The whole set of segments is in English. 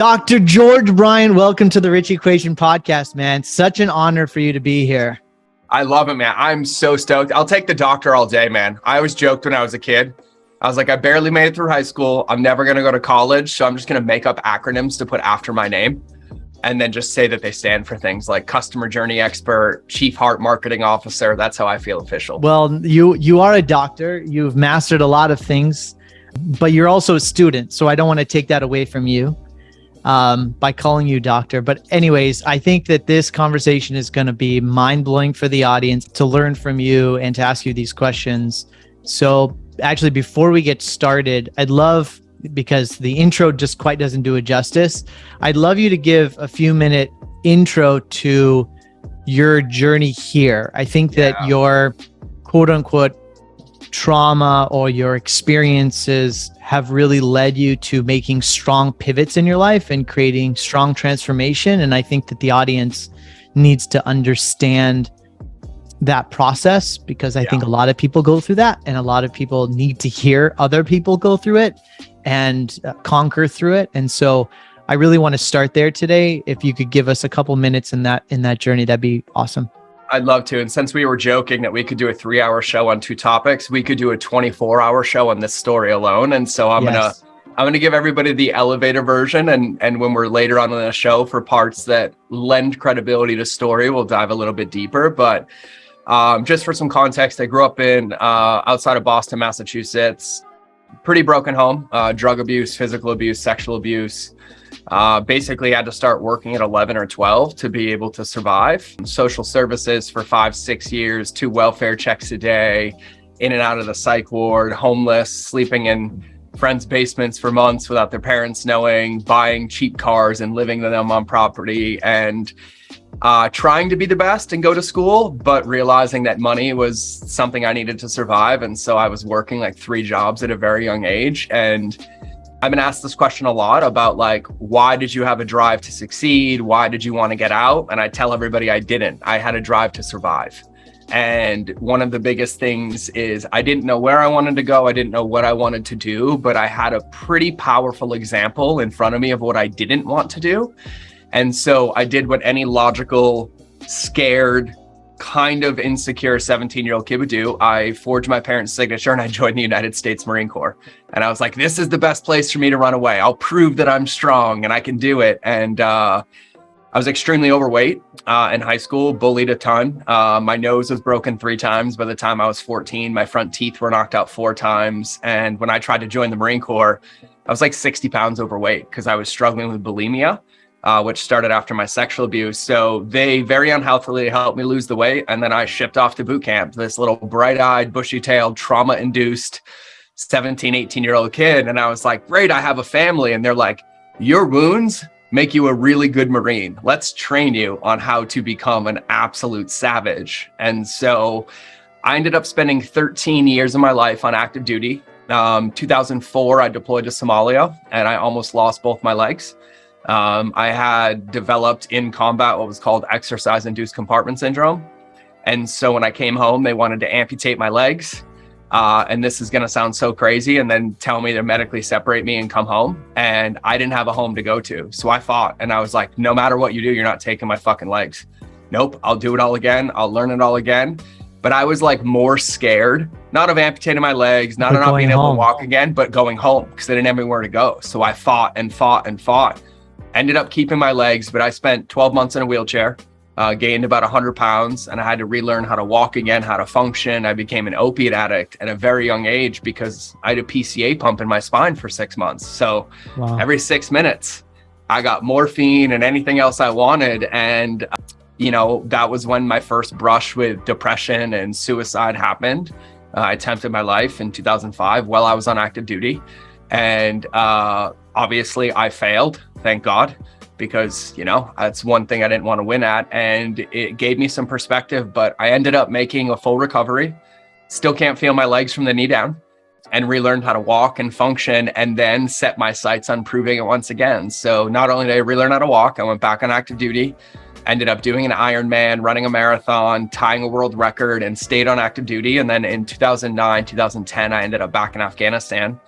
Dr. George Bryant, welcome to the Rich Equation podcast, man. Such an honor for you to be here. I love it, man. I'm so stoked. I'll take the doctor all day, man. I always joked when I was a kid. I was like, I barely made it through high school. I'm never going to go to college. So I'm just going to make up acronyms to put after my name and then just say that they stand for things like customer journey expert, chief heart marketing officer. That's how I feel official. Well, you are a doctor. You've mastered a lot of things, but you're also a student. So I don't want to take that away from you by calling you doctor. But anyways, I think that this conversation is going to be mind-blowing for the audience to learn from you and to ask you these questions. So actually, before we get started, I'd love, because the intro just quite doesn't do it justice, I'd love you to give a few minute intro to your journey here. I think that your quote unquote trauma or your experiences have really led you to making strong pivots in your life and creating strong transformation. And I think that the audience needs to understand that process, because I think a lot of people go through that, and a lot of people need to hear other people go through it and conquer through it. And so I really want to start there today. If you could give us a couple minutes in that journey, that'd be awesome. I'd love to. And since we were joking that we could do a 3-hour show on 2 topics, we could do a 24-hour show on this story alone. And so I'm gonna give everybody the elevator version, and when we're later on in the show for parts that lend credibility to story, we'll dive a little bit deeper. But just for some context, I grew up in outside of Boston, Massachusetts. Pretty broken home, drug abuse, physical abuse, sexual abuse. Basically had to start working at 11 or 12 to be able to survive. Social services for 5-6 years, 2 welfare checks a day, in and out of the psych ward, homeless, sleeping in friends' basements for months without their parents knowing, buying cheap cars and living with them on property, and trying to be the best and go to school, but realizing that money was something I needed to survive. And so I was working like 3 jobs at a very young age. And I've been asked this question a lot about like, why did you have a drive to succeed? Why did you want to get out? And I tell everybody I didn't. I had a drive to survive. And one of the biggest things is I didn't know where I wanted to go. I didn't know what I wanted to do, but I had a pretty powerful example in front of me of what I didn't want to do. And so I did what any logical, scared, kind of insecure 17-year-old kid would do. I forged my parents' signature and I joined the United States Marine Corps. And I was like, this is the best place for me to run away. I'll prove that I'm strong and I can do it. And I was extremely overweight in high school, bullied a ton. My nose was broken 3 times by the time I was 14. My front teeth were knocked out 4 times. And when I tried to join the Marine Corps, I was like 60 pounds overweight because I was struggling with bulimia. Which started after my sexual abuse. So they very unhealthily helped me lose the weight. And then I shipped off to boot camp, this little bright-eyed, bushy-tailed, trauma-induced 17, 18-year-old kid. And I was like, great, I have a family. And they're like, your wounds make you a really good Marine. Let's train you on how to become an absolute savage. And so I ended up spending 13 years of my life on active duty. 2004, I deployed to Somalia and I almost lost both my legs. I had developed in combat what was called exercise-induced compartment syndrome. And so when I came home, they wanted to amputate my legs. And this is going to sound so crazy, and then tell me to medically separate me and come home. And I didn't have a home to go to. So I fought and I was like, no matter what you do, you're not taking my fucking legs. Nope, I'll do it all again. I'll learn it all again. But I was like more scared, not of amputating my legs, not of not being able to walk again, but going home because I didn't have anywhere to go. So I fought and fought and fought. Ended up keeping my legs, but I spent 12 months in a wheelchair, gained about 100 pounds, and I had to relearn how to walk again, how to function. I became an opiate addict at a very young age because I had a PCA pump in my spine for 6 months. So every 6 minutes, I got morphine and anything else I wanted. And, that was when my first brush with depression and suicide happened. I attempted my life in 2005 while I was on active duty. And obviously I failed, thank God, because, that's one thing I didn't want to win at. And it gave me some perspective, but I ended up making a full recovery. Still can't feel my legs from the knee down, and relearned how to walk and function, and then set my sights on proving it once again. So not only did I relearn how to walk, I went back on active duty, ended up doing an Ironman, running a marathon, tying a world record, and stayed on active duty. And then in 2009, 2010, I ended up back in Afghanistan.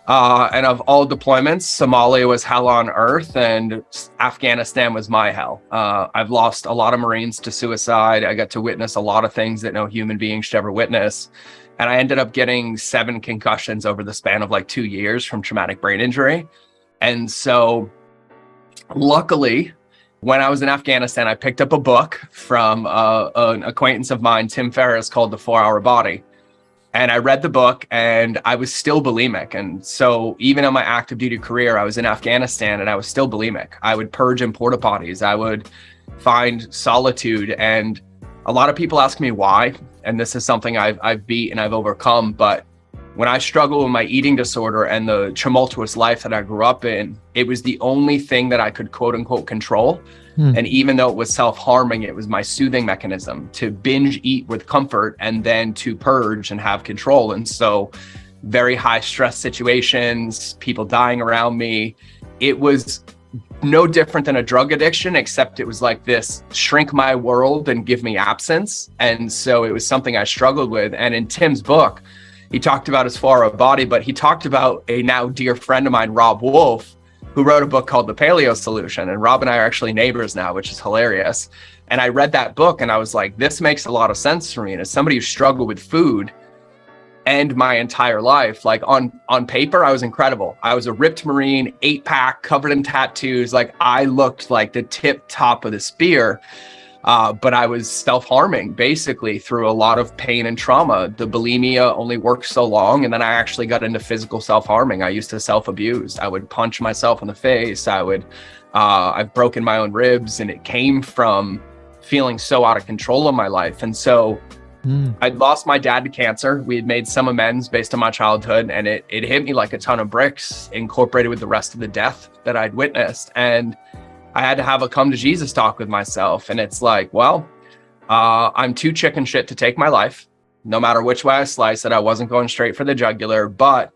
And of all deployments, Somalia was hell on earth and Afghanistan was my hell. I've lost a lot of Marines to suicide. I got to witness a lot of things that no human being should ever witness. And I ended up getting 7 concussions over the span of like 2 years from traumatic brain injury. And so luckily, when I was in Afghanistan, I picked up a book from an acquaintance of mine, Tim Ferriss, called The 4-Hour Body. And I read the book and I was still bulimic. And so even in my active duty career, I was in Afghanistan and I was still bulimic. I would purge in porta potties. I would find solitude. And a lot of people ask me why. And this is something I've beat and I've overcome. But when I struggled with my eating disorder and the tumultuous life that I grew up in, it was the only thing that I could quote unquote control. And even though it was self-harming, it was my soothing mechanism to binge eat with comfort and then to purge and have control. And so very high stress situations, people dying around me, it was no different than a drug addiction, except it was like this shrink my world and give me absence. And so it was something I struggled with. And in Tim's book, he talked about his 4-hour body, but he talked about a now dear friend of mine, Rob Wolf, who wrote a book called The Paleo Solution. And Rob and I are actually neighbors now, which is hilarious. And I read that book and I was like, this makes a lot of sense for me. And as somebody who struggled with food and my entire life, like on paper, I was incredible. I was a ripped Marine, 8-pack, covered in tattoos. Like I looked like the tip top of the spear. But I was self-harming basically through a lot of pain and trauma. The bulimia only worked so long. And then I actually got into physical self-harming. I used to self-abuse. I would punch myself in the face. I've broken my own ribs, and it came from feeling so out of control of my life. And so I'd lost my dad to cancer. We had made some amends based on my childhood, and it hit me like a ton of bricks, incorporated with the rest of the death that I'd witnessed. And I had to have a come to Jesus talk with myself. And it's like, well, I'm too chicken shit to take my life. No matter which way I slice it, I wasn't going straight for the jugular, but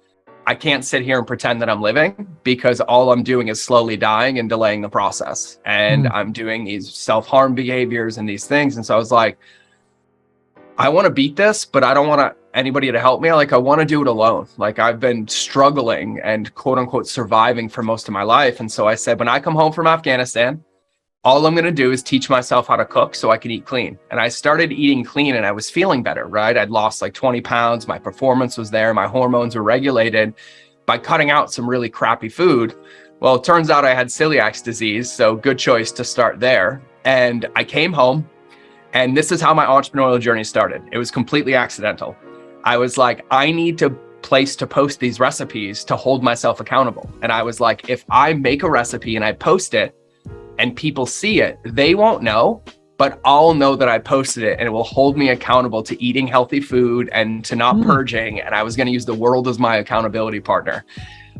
I can't sit here and pretend that I'm living, because all I'm doing is slowly dying and delaying the process. And I'm doing these self-harm behaviors and these things. And so I was like, I want to beat this, but I don't want anybody to help me. I want to do it alone. Like I've been struggling and quote unquote surviving for most of my life. And so I said, when I come home from Afghanistan, all I'm going to do is teach myself how to cook so I can eat clean. And I started eating clean and I was feeling better, right? I'd lost like 20 pounds. My performance was there. My hormones were regulated by cutting out some really crappy food. Well, it turns out I had celiac disease. So good choice to start there. And I came home. And this is how my entrepreneurial journey started. It was completely accidental. I was like, I need a place to post these recipes to hold myself accountable. And I was like, if I make a recipe and I post it and people see it, they won't know, but I'll know that I posted it, and it will hold me accountable to eating healthy food and to not purging. And I was going to use the world as my accountability partner.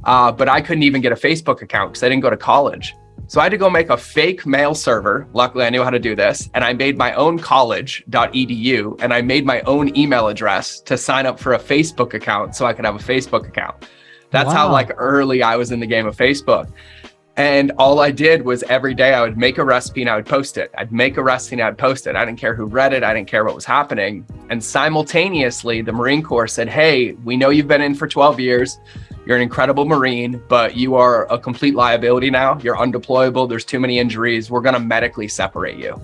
But I couldn't even get a Facebook account because I didn't go to college. So I had to go make a fake mail server. Luckily, I knew how to do this. And I made my own college.edu, and I made my own email address to sign up for a Facebook account so I could have a Facebook account. That's how like early I was in the game of Facebook. And all I did was every day I would make a recipe and I would post it. I'd make a recipe and I'd post it. I didn't care who read it. I didn't care what was happening. And simultaneously, the Marine Corps said, hey, we know you've been in for 12 years. You're an incredible Marine, but you are a complete liability now. You're undeployable. There's too many injuries. We're going to medically separate you.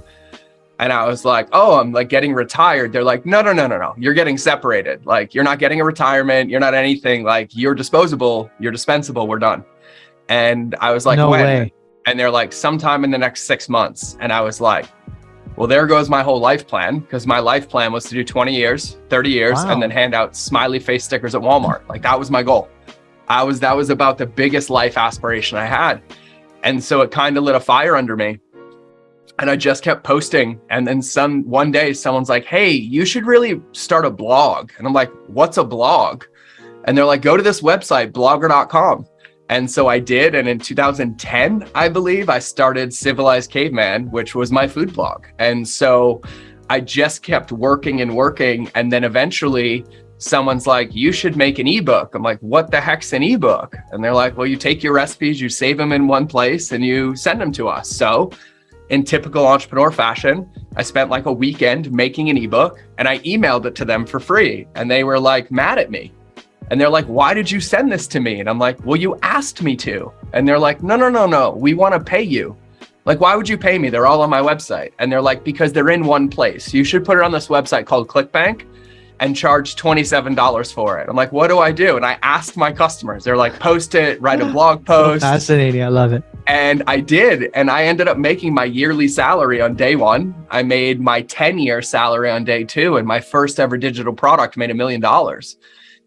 And I was like, oh, I'm like getting retired. They're like, no. You're getting separated. Like, you're not getting a retirement. You're not anything. Like, you're disposable. You're dispensable. We're done. And I was like, no when? Way. And they're like, sometime in the next 6 months. And I was like, well, there goes my whole life plan. Because my life plan was to do 20 years, 30 years, and then hand out smiley face stickers at Walmart. Like, that was my goal. That was about the biggest life aspiration I had. And so it kind of lit a fire under me. And I just kept posting. And then one day someone's like, hey, you should really start a blog. And I'm like, what's a blog? And they're like, go to this website, blogger.com. And so I did. And in 2010, I believe, I started Civilized Caveman, which was my food blog. And so I just kept working and working. And then eventually someone's like, you should make an ebook. I'm like, what the heck's an ebook? And they're like, well, you take your recipes, you save them in one place, and you send them to us. So in typical entrepreneur fashion, I spent like a weekend making an ebook, and I emailed it to them for free. And they were like mad at me. And they're like, why did you send this to me? And I'm like, well, you asked me to. And they're like, no, we want to pay you. Like, why would you pay me? They're all on my website. And they're like, because they're in one place. You should put it on this website called ClickBank and charge $27 for it. I'm like, what do I do? And I asked my customers, they're like, post it, write a blog post. So fascinating. I love it. And I did. And I ended up making my yearly salary on day one. I made my 10-year salary on day two. And my first ever digital product made $1 million.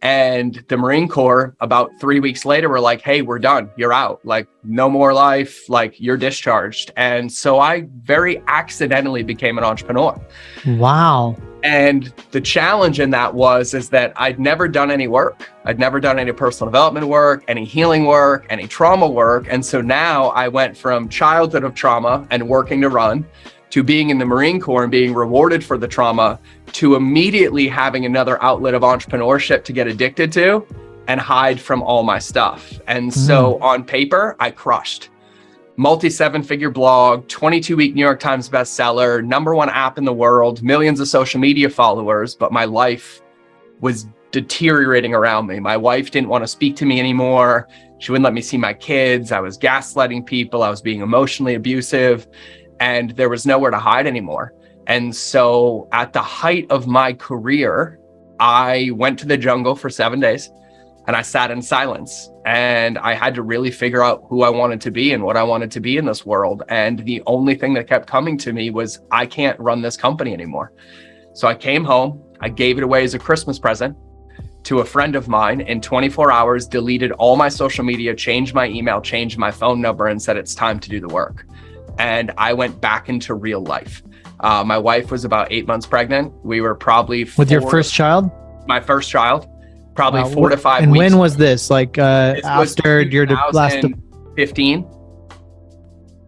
And the Marine Corps, about 3 weeks later, were like, hey, we're done. You're out. Like, no more life. Like, you're discharged. And so I very accidentally became an entrepreneur. Wow. And the challenge in that is that I'd never done any work. I'd never done any personal development work, any healing work, any trauma work. And so now I went from childhood of trauma and working to run to being in the Marine Corps and being rewarded for the trauma to immediately having another outlet of entrepreneurship to get addicted to and hide from all my stuff. And so on paper, I crushed. Multi-7-figure blog, 22-week New York Times bestseller, #1 app in the world, millions of social media followers, but my life was deteriorating around me. My wife didn't want to speak to me anymore. She wouldn't let me see my kids. I was gaslighting people. I was being emotionally abusive, and there was nowhere to hide anymore. And so at the height of my career, I went to the jungle for 7 days. And I sat in silence, and I had to really figure out who I wanted to be and what I wanted to be in this world. And the only thing that kept coming to me was, I can't run this company anymore. So I came home, I gave it away as a Christmas present to a friend of mine. In 24 hours, deleted all my social media, changed my email, changed my phone number, and said, it's time to do the work. And I went back into real life. My wife was about 8 months pregnant. We were probably with your first child? My first child. Probably 4 to 5 and weeks. And when was this? Like after your last 15.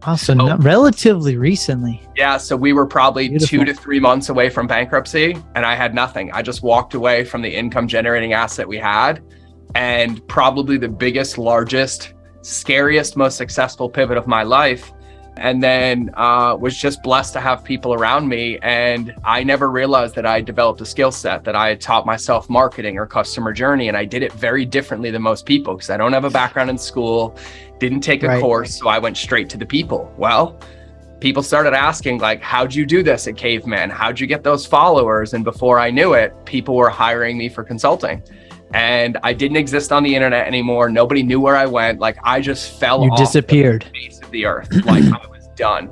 Wow, so not relatively recently. Yeah, so we were probably Beautiful. 2 to 3 months away from bankruptcy, and I had nothing. I just walked away from the income generating asset we had, and probably the biggest, largest, scariest, most successful pivot of my life. And then was just blessed to have people around me. And I never realized that I developed a skill set, that I had taught myself marketing or customer journey. And I did it very differently than most people because I don't have a background in school, didn't take a course. So I went straight to the people. Well, people started asking, like, how'd you do this at Caveman? How'd you get those followers? And before I knew it, people were hiring me for consulting. And I didn't exist on the internet anymore. Nobody knew where I went. Like, I just fell off disappeared. the face of the earth. Like, I was done.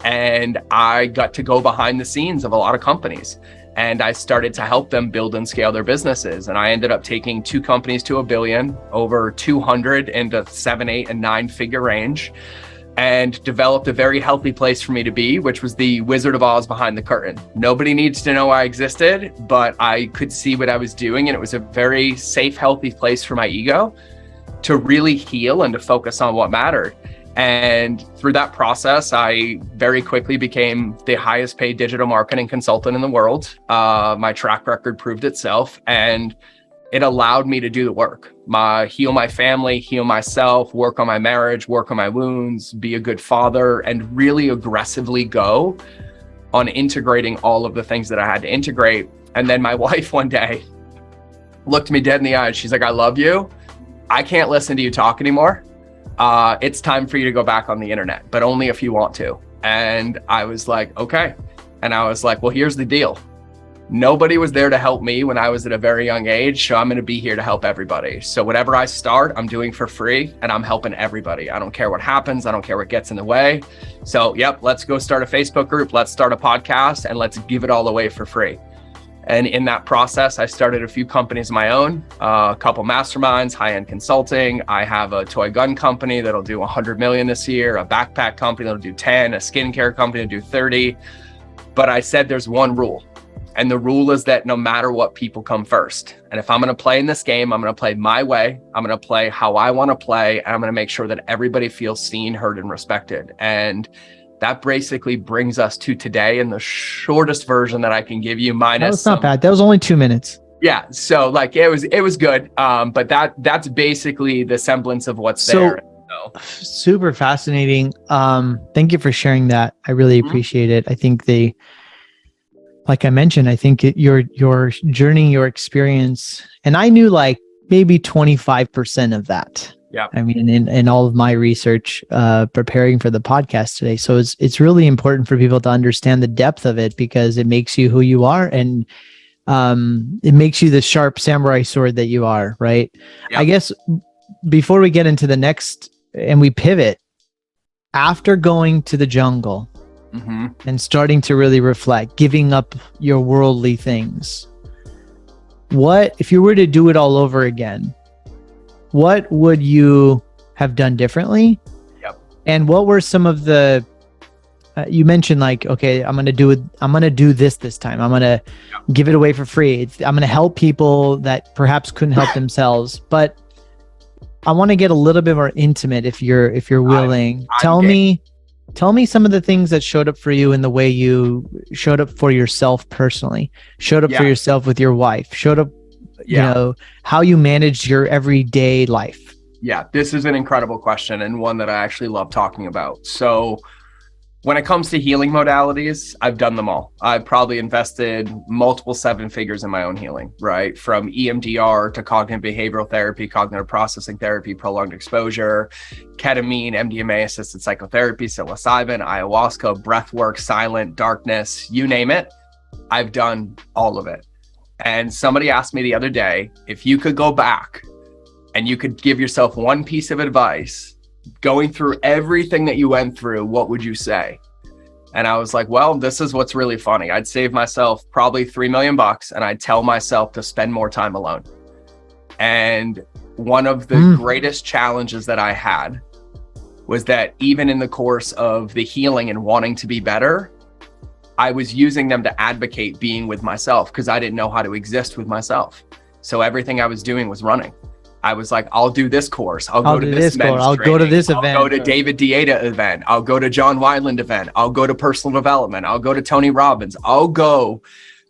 And I got to go behind the scenes of a lot of companies. And I started to help them build and scale their businesses. And I ended up taking 2 companies to $1 billion, over 200 into 7, 8, and 9-figure range, and developed a very healthy place for me to be, which was the Wizard of Oz behind the curtain. Nobody needs to know I existed, but I could see what I was doing. And it was a very safe, healthy place for my ego to really heal and to focus on what mattered. And through that process, I very quickly became the highest paid digital marketing consultant in the world. My track record proved itself, and it allowed me to do the work. Heal my family, heal myself, work on my marriage, work on my wounds, be a good father, and really aggressively go on integrating all of the things that I had to integrate. And then my wife one day looked me dead in the eye and she's like, I love you. I can't listen to you talk anymore. It's time for you to go back on the internet, but only if you want to. And I was like, okay. And I was like, well, here's the deal. Nobody was there to help me when I was at a very young age, so I'm going to be here to help everybody. So whatever I start, I'm doing for free, and I'm helping everybody. I don't care what happens. I don't care what gets in the way. So, yep, let's go start a Facebook group. Let's start a podcast, and let's give it all away for free. And in that process, I started a few companies of my own, a couple masterminds, high-end consulting. I have a toy gun company that'll do 100 million this year, a backpack company that'll do 10, a skincare company that'll do 30. But I said there's one rule. And the rule is that no matter what, people come first. And if I'm going to play in this game, I'm going to play my way. I'm going to play how I want to play. And I'm going to make sure that everybody feels seen, heard, and respected. And that basically brings us to today in the shortest version that I can give you, minus. That's not bad. That was only 2 minutes. Yeah. So like it was good. But that's basically the semblance of what's there. So super fascinating. Thank you for sharing that. I really appreciate it. I think like I mentioned, I think your journey, your experience, and I knew like maybe 25% of that. Yeah. I mean, in all of my research, preparing for the podcast today. So it's really important for people to understand the depth of it, because it makes you who you are, and it makes you the sharp samurai sword that you are, right? Yeah. I guess before we get into the next and we pivot, after going to the jungle and starting to really reflect, giving up your worldly things, what if you were to do it all over again? What would you have done differently? Yep. And what were some of the, you mentioned like, okay, I'm going to do this time. I'm going to give it away for free. I'm going to help people that perhaps couldn't help themselves. But I want to get a little bit more intimate if you're willing. Tell me some of the things that showed up for you in the way you showed up for yourself personally, showed up for yourself with your wife, showed up, you know, how you managed your everyday life. Yeah, this is an incredible question, and one that I actually love talking about. So when it comes to healing modalities, I've done them all. I've probably invested multiple seven figures in my own healing, right? From EMDR to cognitive behavioral therapy, cognitive processing therapy, prolonged exposure, ketamine, MDMA assisted psychotherapy, psilocybin, ayahuasca, breath work, silent, darkness, you name it. I've done all of it. And somebody asked me the other day, if you could go back and you could give yourself one piece of advice going through everything that you went through, what would you say? And I was like, well, this is what's really funny. I'd save myself probably $3 million and I'd tell myself to spend more time alone. And one of the greatest challenges that I had was that even in the course of the healing and wanting to be better, I was using them to advocate being with myself because I didn't know how to exist with myself. So everything I was doing was running. I was like, I'll do this course. I'll go to this men's I'll training. go to this event. I'll go to David Dieta event. I'll go to John Wineland event. I'll go to personal development. I'll go to Tony Robbins. I'll go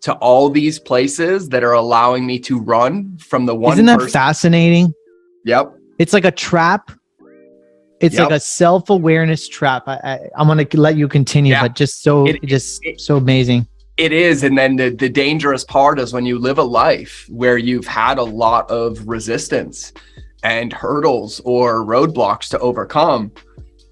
to all these places that are allowing me to run from the one. Isn't that fascinating? Yep. It's like a trap. It's like a self-awareness trap. I'm going to let you continue, but just so amazing. It is. And then the dangerous part is when you live a life where you've had a lot of resistance and hurdles or roadblocks to overcome,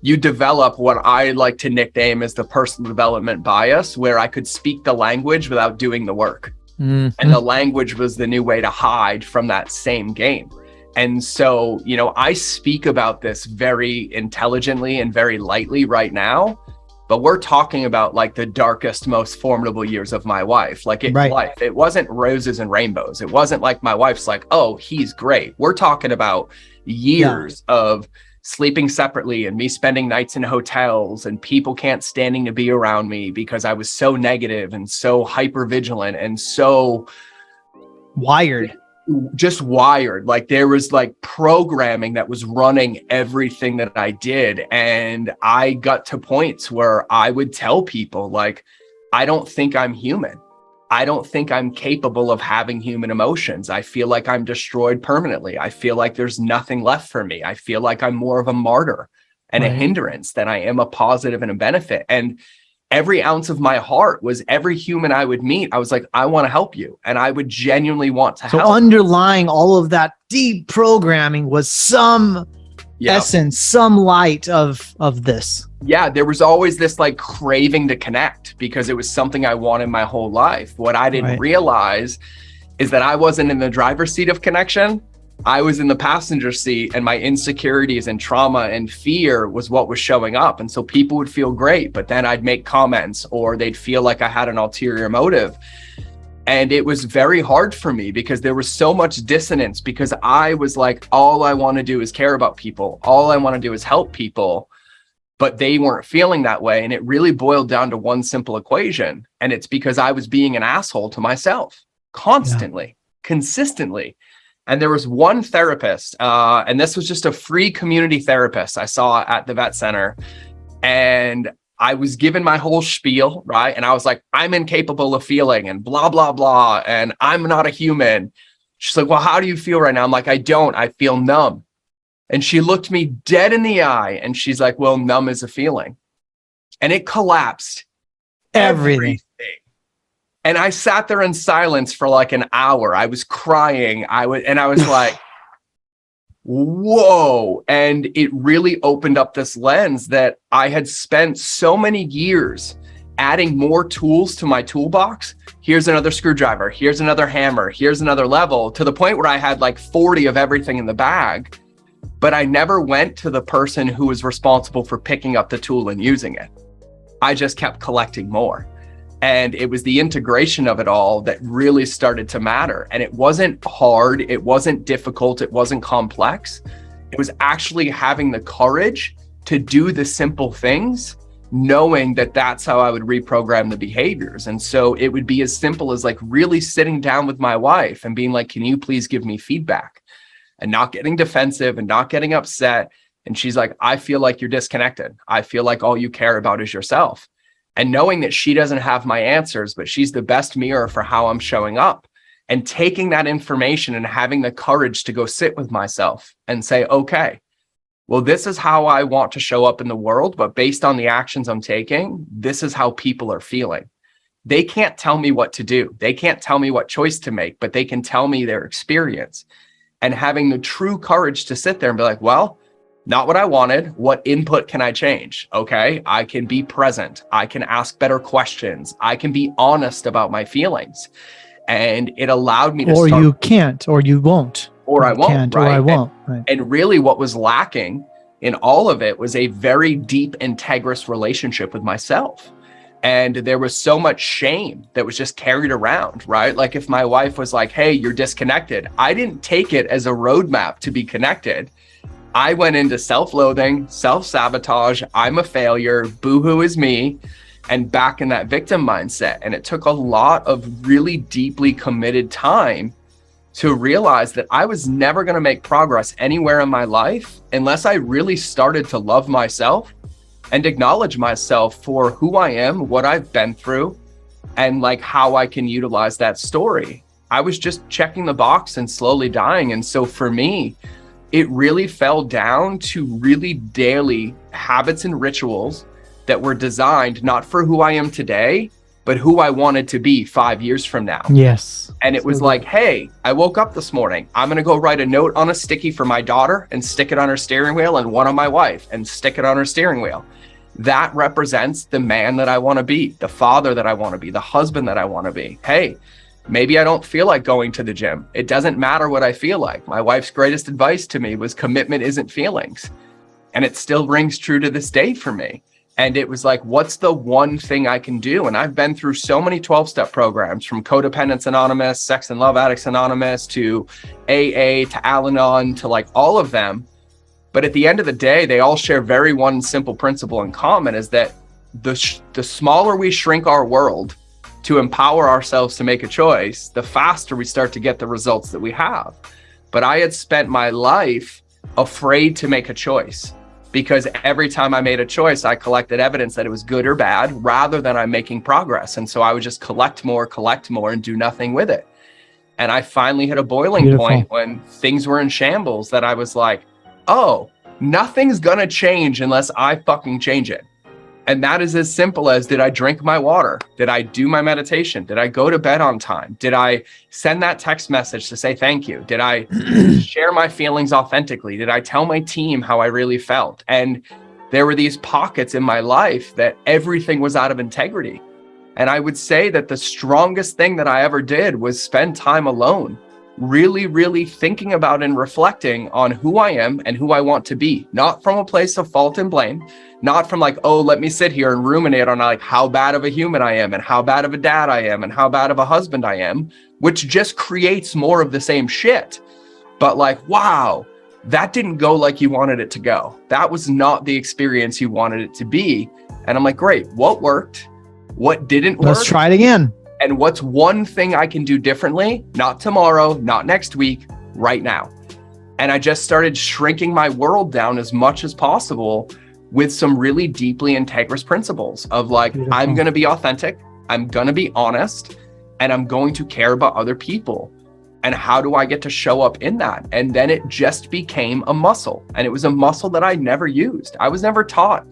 you develop what I like to nickname as the personal development bias, where I could speak the language without doing the work. And the language was the new way to hide from that same game. And so, you know, I speak about this very intelligently and very lightly right now, but we're talking about like the darkest, most formidable years of my life. Like life, it wasn't roses and rainbows. It wasn't like my wife's like, oh, he's great. We're talking about years of sleeping separately and me spending nights in hotels and people can't standing to be around me because I was so negative and so hyper vigilant and so wired. Just wired. Like there was like programming that was running everything that I did. And I got to points where I would tell people like, I don't think I'm human. I don't think I'm capable of having human emotions. I feel like I'm destroyed permanently. I feel like there's nothing left for me. I feel like I'm more of a martyr and a hindrance than I am a positive and a benefit. And every ounce of my heart was every human I would meet. I was like, I want to help you. And I would genuinely want to help. So underlying all of that deep programming was some essence, some light of this. Yeah, there was always this like craving to connect because it was something I wanted my whole life. What I didn't realize is that I wasn't in the driver's seat of connection. I was in the passenger seat, and my insecurities and trauma and fear was what was showing up. And so people would feel great, but then I'd make comments or they'd feel like I had an ulterior motive. And it was very hard for me because there was so much dissonance because I was like, all I want to do is care about people. All I want to do is help people, but they weren't feeling that way. And it really boiled down to one simple equation. And it's because I was being an asshole to myself constantly, consistently. And there was one therapist, and this was just a free community therapist I saw at the vet center. And I was given my whole spiel, right? And I was like, I'm incapable of feeling and blah, blah, blah. And I'm not a human. She's like, well, how do you feel right now? I'm like, I don't. I feel numb. And she looked me dead in the eye and she's like, well, numb is a feeling. And it collapsed everything. And I sat there in silence for like an hour. I was crying. I was like, whoa. And it really opened up this lens that I had spent so many years adding more tools to my toolbox. Here's another screwdriver, here's another hammer, here's another level, to the point where I had like 40 of everything in the bag. But I never went to the person who was responsible for picking up the tool and using it. I just kept collecting more. And it was the integration of it all that really started to matter. And it wasn't hard, it wasn't difficult, it wasn't complex. It was actually having the courage to do the simple things, knowing that that's how I would reprogram the behaviors. And so it would be as simple as like really sitting down with my wife and being like, can you please give me feedback? And not getting defensive and not getting upset. And she's like, I feel like you're disconnected. I feel like all you care about is yourself. And knowing that she doesn't have my answers, but she's the best mirror for how I'm showing up, and taking that information and having the courage to go sit with myself and say, okay, well, this is how I want to show up in the world, but based on the actions I'm taking, this is how people are feeling. They can't tell me what to do. They can't tell me what choice to make, but they can tell me their experience. And having the true courage to sit there and be like, well, not what I wanted. What input can I change? Okay, I can be present. I can ask better questions. I can be honest about my feelings. And it allowed me to or you can't, or you won't. Or I won't, can't, right? Or I won't, right. And really what was lacking in all of it was a very deep, integrous relationship with myself. And there was so much shame that was just carried around, right? Like if my wife was like, hey, you're disconnected, I didn't take it as a roadmap to be connected. I went into self-loathing, self-sabotage, I'm a failure, boohoo is me, and back in that victim mindset. And it took a lot of really deeply committed time to realize that I was never going to make progress anywhere in my life unless I really started to love myself and acknowledge myself for who I am, what I've been through, and like how I can utilize that story. I was just checking the box and slowly dying. And so for me, it really fell down to really daily habits and rituals that were designed not for who I am today, but who I wanted to be 5 years from now. Yes. And it was like, hey, I woke up this morning. I'm going to go write a note on a sticky for my daughter and stick it on her steering wheel, and one on my wife and stick it on her steering wheel. That represents the man that I want to be, the father that I want to be, the husband that I want to be. Hey, maybe I don't feel like going to the gym. It doesn't matter what I feel like. My wife's greatest advice to me was commitment isn't feelings. And it still rings true to this day for me. And it was like, what's the one thing I can do? And I've been through so many 12-step programs, from Codependence Anonymous, Sex and Love Addicts Anonymous, to AA, to Al-Anon, to like all of them. But at the end of the day, they all share very one simple principle in common, is that the smaller we shrink our world to empower ourselves to make a choice, the faster we start to get the results that we have. But I had spent my life afraid to make a choice, because every time I made a choice, I collected evidence that it was good or bad, rather than I'm making progress. And so I would just collect more, and do nothing with it. And I finally hit a boiling point when things were in shambles, that I was like, oh, nothing's gonna change unless I fucking change it. And that is as simple as, did I drink my water? Did I do my meditation? Did I go to bed on time? Did I send that text message to say thank you? Did I share my feelings authentically? Did I tell my team how I really felt? And there were these pockets in my life that everything was out of integrity. And I would say that the strongest thing that I ever did was spend time alone, really, really thinking about and reflecting on who I am and who I want to be, not from a place of fault and blame, not from like, oh, let me sit here and ruminate on like how bad of a human I am and how bad of a dad I am and how bad of a husband I am, which just creates more of the same shit. But like, wow, that didn't go like you wanted it to go. That was not the experience you wanted it to be. And I'm like, great, what worked? What didn't work? Let's try it again. And what's one thing I can do differently? Not tomorrow, not next week, right now. And I just started shrinking my world down as much as possible with some really deeply integrous principles of like, beautiful. I'm going to be authentic, I'm going to be honest, and I'm going to care about other people. And how do I get to show up in that? And then it just became a muscle. And it was a muscle that I never used. I was never taught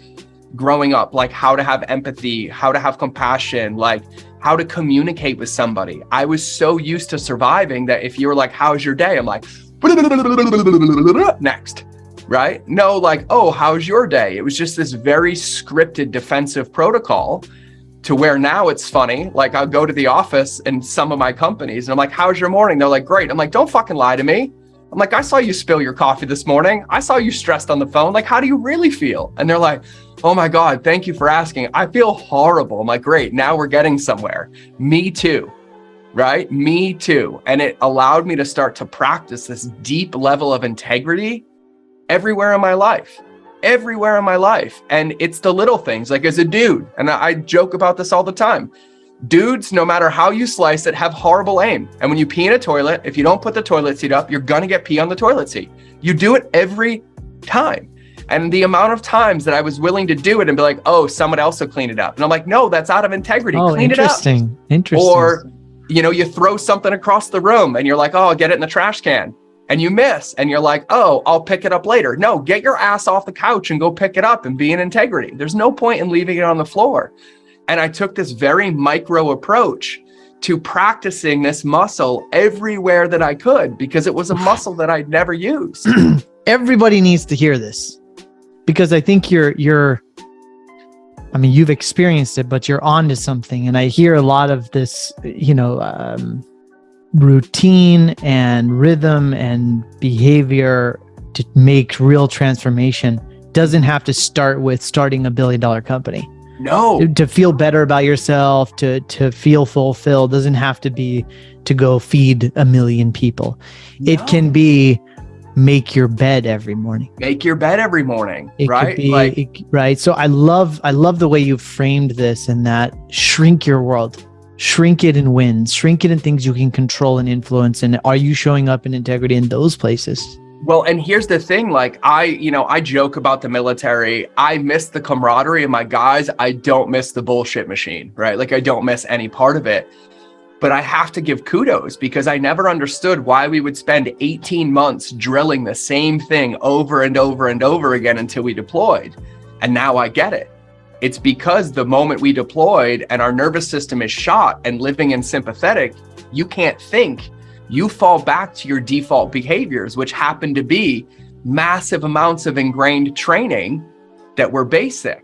growing up, like how to have empathy, how to have compassion, like how to communicate with somebody. I was so used to surviving that if you were like, how's your day? I'm like, next, right? No, like, oh, how's your day? It was just this very scripted defensive protocol to where now it's funny. Like, I'll go to the office in some of my companies and I'm like, how's your morning? They're like, great. I'm like, don't fucking lie to me. I'm like, I saw you spill your coffee this morning. I saw you stressed on the phone. Like, how do you really feel? And they're like, oh my God, thank you for asking. I feel horrible. I'm like, great. Now we're getting somewhere. Me too. Right? Me too. And it allowed me to start to practice this deep level of integrity everywhere in my life. And it's the little things, like as a dude, and I joke about this all the time. Dudes, no matter how you slice it, have horrible aim. And when you pee in a toilet, if you don't put the toilet seat up, you're gonna get pee on the toilet seat. You do it every time. And the amount of times that I was willing to do it and be like, oh, someone else will clean it up. And I'm like, no, that's out of integrity. Clean it up. Interesting. Or, you throw something across the room and you're like, oh, I'll get it in the trash can. And you miss and you're like, oh, I'll pick it up later. No, get your ass off the couch and go pick it up and be in integrity. There's no point in leaving it on the floor. And I took this very micro approach to practicing this muscle everywhere that I could, because it was a muscle that I'd never used. Everybody needs to hear this, because I think you've experienced it, but you're onto something. And I hear a lot of this, routine and rhythm and behavior to make real transformation doesn't have to start with starting a $1 billion company. No. To feel better about yourself, to feel fulfilled, doesn't have to be to go feed 1 million people. No. It can be make your bed every morning. Make your bed every morning, it right? Could be, right. So I love the way you've framed this, and that shrink your world. Shrink it in wins, shrink it in things you can control and influence. And are you showing up in integrity in those places? Well, and here's the thing, like I joke about the military. I miss the camaraderie of my guys. I don't miss the bullshit machine, right? Like I don't miss any part of it. But I have to give kudos, because I never understood why we would spend 18 months drilling the same thing over and over and over again until we deployed. And now I get it. It's because the moment we deployed and our nervous system is shot and living in sympathetic, you can't think. You fall back to your default behaviors, which happen to be massive amounts of ingrained training that were basic.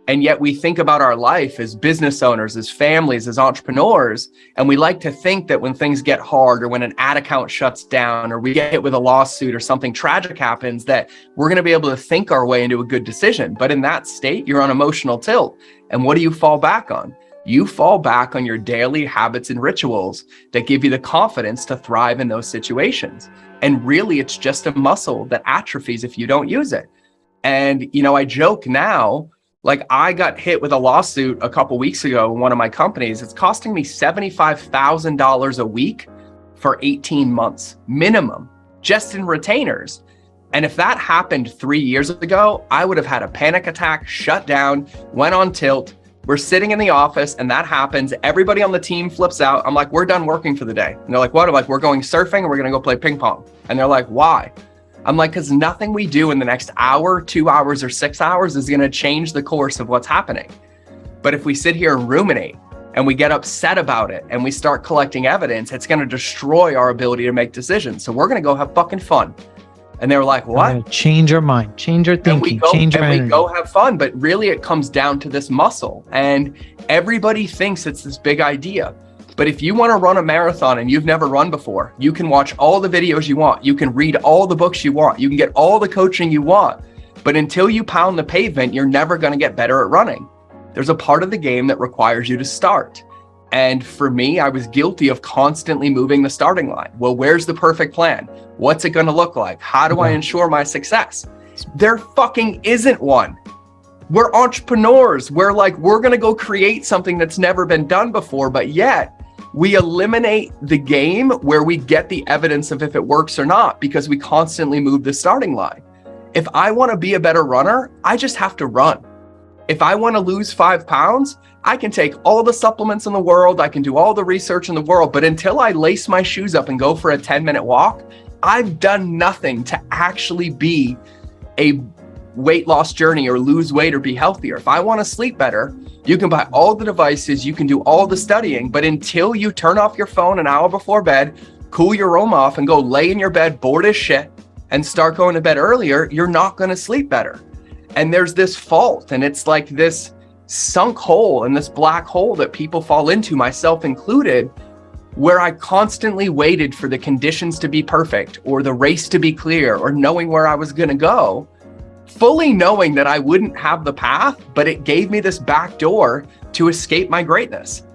And yet we think about our life as business owners, as families, as entrepreneurs, and we like to think that when things get hard, or when an ad account shuts down, or we get hit with a lawsuit, or something tragic happens, that we're going to be able to think our way into a good decision. But in that state, you're on emotional tilt. And what do you fall back on? You fall back on your daily habits and rituals that give you the confidence to thrive in those situations. And really, it's just a muscle that atrophies if you don't use it. And, I joke now, like I got hit with a lawsuit a couple weeks ago in one of my companies. It's costing me $75,000 a week for 18 months minimum, just in retainers. And if that happened 3 years ago, I would have had a panic attack, shut down, went on tilt. We're sitting in the office and that happens. Everybody on the team flips out. I'm like, we're done working for the day. And they're like, what? I'm like, we're going surfing and we're going to go play ping pong. And they're like, why? I'm like, because nothing we do in the next hour, 2 hours, or 6 hours is going to change the course of what's happening. But if we sit here and ruminate and we get upset about it and we start collecting evidence, it's going to destroy our ability to make decisions. So we're going to go have fucking fun. And they were like, what? Change our mind, change our thinking, change our energy. We go have fun. But really, it comes down to this muscle. And everybody thinks it's this big idea. But if you want to run a marathon and you've never run before, you can watch all the videos you want. You can read all the books you want. You can get all the coaching you want. But until you pound the pavement, you're never going to get better at running. There's a part of the game that requires you to start. And for me, I was guilty of constantly moving the starting line. Well, where's the perfect plan? What's it going to look like? How do I ensure my success? There fucking isn't one. We're entrepreneurs. We're going to go create something that's never been done before, but yet we eliminate the game where we get the evidence of if it works or not, because we constantly move the starting line. If I want to be a better runner, I just have to run. If I want to lose 5 pounds, I can take all the supplements in the world. I can do all the research in the world. But until I lace my shoes up and go for a 10-minute walk, I've done nothing to actually be a weight loss journey or lose weight or be healthier. If I want to sleep better, you can buy all the devices, you can do all the studying, but until you turn off your phone an hour before bed, cool your room off and go lay in your bed bored as shit and start going to bed earlier, you're not going to sleep better. And there's this fault, and it's like this sunk hole and this black hole that people fall into, myself included, where I constantly waited for the conditions to be perfect or the race to be clear or knowing where I was going to go, fully knowing that I wouldn't have the path, but it gave me this back door to escape my greatness.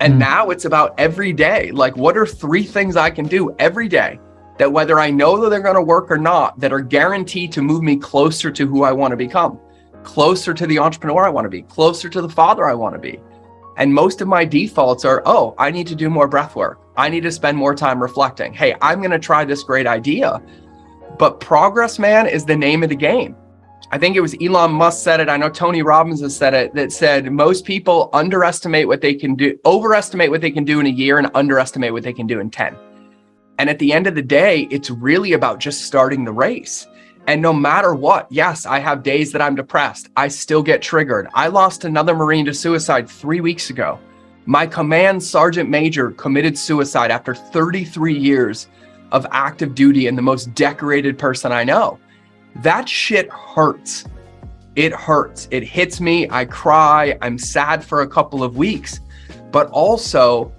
And now it's about every day. Like, what are 3 things I can do every day that, whether I know that they're going to work or not, that are guaranteed to move me closer to who I want to become, closer to the entrepreneur I want to be, closer to the father I want to be. And most of my defaults are, oh, I need to do more breath work. I need to spend more time reflecting. Hey, I'm going to try this great idea. But progress, man, is the name of the game. I think it was Elon Musk said it. I know Tony Robbins has said it, that said most people overestimate what they can do in a year and underestimate what they can do in 10. And at the end of the day, it's really about just starting the race. And no matter what, yes, I have days that I'm depressed. I still get triggered. I lost another Marine to suicide 3 weeks ago. My command sergeant major committed suicide after 33 years of active duty and the most decorated person I know. That shit hurts. It hurts. It hits me. I cry. I'm sad for a couple of weeks, but also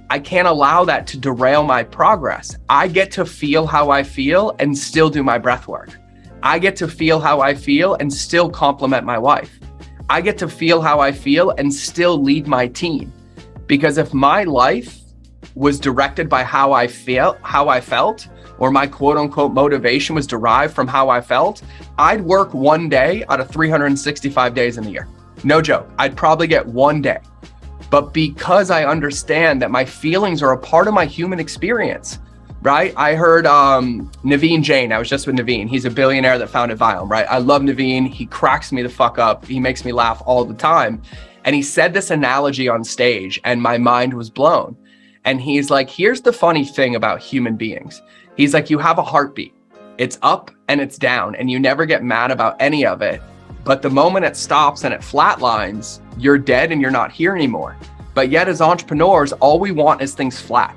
I can't allow that to derail my progress. I get to feel how I feel and still do my breath work. I get to feel how I feel and still compliment my wife. I get to feel how I feel and still lead my team. Because if my life was directed by how I felt, or my quote unquote motivation was derived from how I felt, I'd work 1 day out of 365 days in the year. No joke. I'd probably get 1 day. But because I understand that my feelings are a part of my human experience, right? I heard Naveen Jain. I was just with Naveen. He's a billionaire that founded Viome, right? I love Naveen. He cracks me the fuck up. He makes me laugh all the time. And he said this analogy on stage and my mind was blown. And he's like, here's the funny thing about human beings. He's like, you have a heartbeat. It's up and it's down and you never get mad about any of it. But the moment it stops and it flatlines, you're dead and you're not here anymore. But yet as entrepreneurs, all we want is things flat.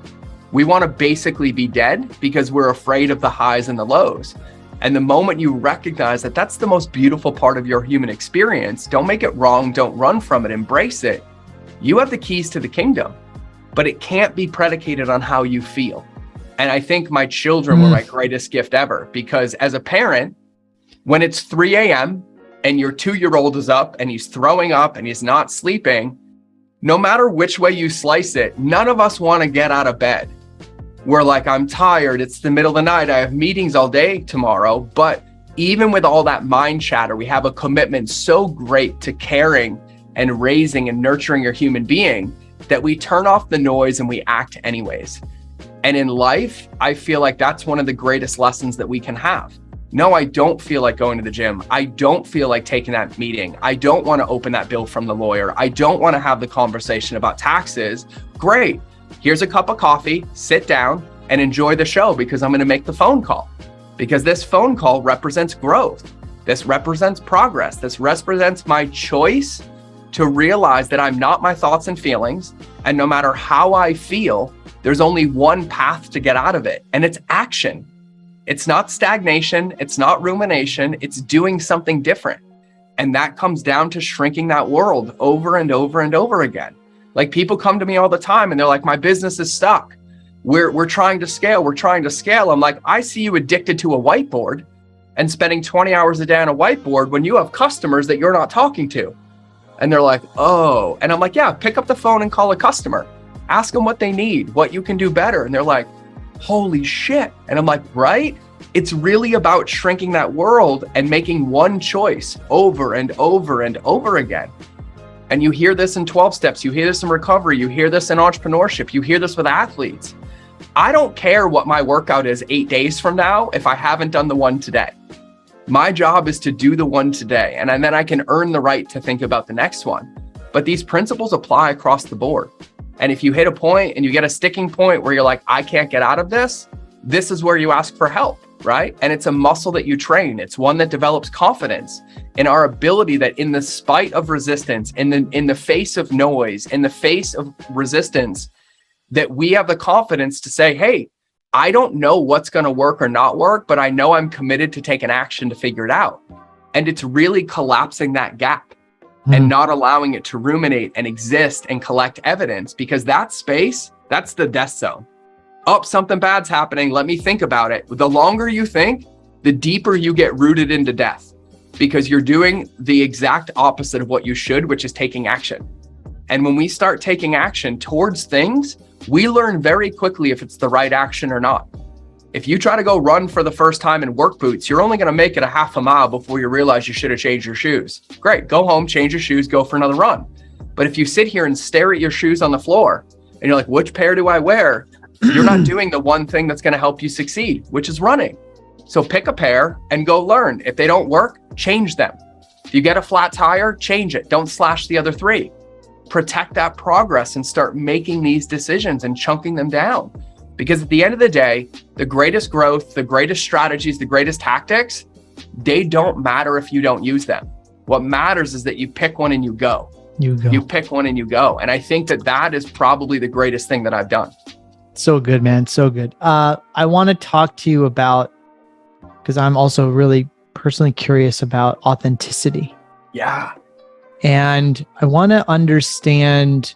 We want to basically be dead because we're afraid of the highs and the lows. And the moment you recognize that that's the most beautiful part of your human experience, don't make it wrong, don't run from it, embrace it. You have the keys to the kingdom, but it can't be predicated on how you feel. And I think my children were my greatest gift ever, because as a parent, when it's 3 a.m. and your 2-year-old is up and he's throwing up and he's not sleeping, no matter which way you slice it, none of us want to get out of bed. We're like, I'm tired. It's the middle of the night. I have meetings all day tomorrow. But even with all that mind chatter, we have a commitment so great to caring and raising and nurturing your human being that we turn off the noise and we act anyways. And in life, I feel like that's one of the greatest lessons that we can have. No, I don't feel like going to the gym. I don't feel like taking that meeting. I don't want to open that bill from the lawyer. I don't want to have the conversation about taxes. Great. Here's a cup of coffee, sit down and enjoy the show because I'm going to make the phone call. Because this phone call represents growth. This represents progress. This represents my choice to realize that I'm not my thoughts and feelings. And no matter how I feel, there's only one path to get out of it, and it's action. It's not stagnation. It's not rumination. It's doing something different. And that comes down to shrinking that world over and over and over again. Like, people come to me all the time and they're like, my business is stuck. We're trying to scale. We're trying to scale. I'm like, I see you addicted to a whiteboard and spending 20 hours a day on a whiteboard when you have customers that you're not talking to. And they're like, oh. And I'm like, yeah, pick up the phone and call a customer. Ask them what they need, what you can do better. And they're like, holy shit. And I'm like, right? It's really about shrinking that world and making one choice over and over and over again. And you hear this in 12 steps. You hear this in recovery. You hear this in entrepreneurship. You hear this with athletes. I don't care what my workout is 8 days from now if I haven't done the one today. My job is to do the one today, and then I can earn the right to think about the next one. But these principles apply across the board. And if you hit a point and you get a sticking point where you're like, I can't get out of this, this is where you ask for help, right? And it's a muscle that you train. It's one that develops confidence in our ability that in the spite of resistance, in the face of noise, in the face of resistance, that we have the confidence to say, hey, I don't know what's going to work or not work, but I know I'm committed to take an action to figure it out. And it's really collapsing that gap and not allowing it to ruminate and exist and collect evidence, because that space, that's the death zone. Oh, something bad's happening. Let me think about it. The longer you think, the deeper you get rooted into death, because you're doing the exact opposite of what you should, which is taking action. And when we start taking action towards things, we learn very quickly if it's the right action or not. If you try to go run for the first time in work boots, you're only going to make it a half a mile before you realize you should have changed your shoes. Great, go home, change your shoes, go for another run. But if you sit here and stare at your shoes on the floor and you're like, which pair do I wear? You're not doing the one thing that's going to help you succeed, which is running. So pick a pair and go learn. If they don't work, change them. If you get a flat tire, change it. Don't slash the other three. Protect that progress and start making these decisions and chunking them down. Because at the end of the day, the greatest growth, the greatest strategies, the greatest tactics, they don't matter if you don't use them. What matters is that you pick one and you go. You pick one and you go. And I think that that is probably the greatest thing that I've done. So good, man. So good. I want to talk to you about, because I'm also really personally curious about authenticity. Yeah. And I want to understand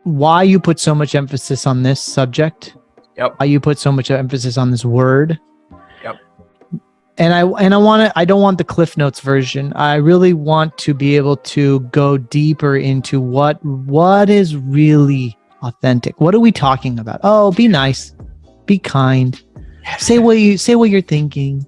why you put so much emphasis on this subject. Yep. Why you put so much emphasis on this word. Yep. And I don't want the Cliff Notes version. I really want to be able to go deeper into what is really authentic. What are we talking about? Oh, be nice, be kind, say what you're thinking.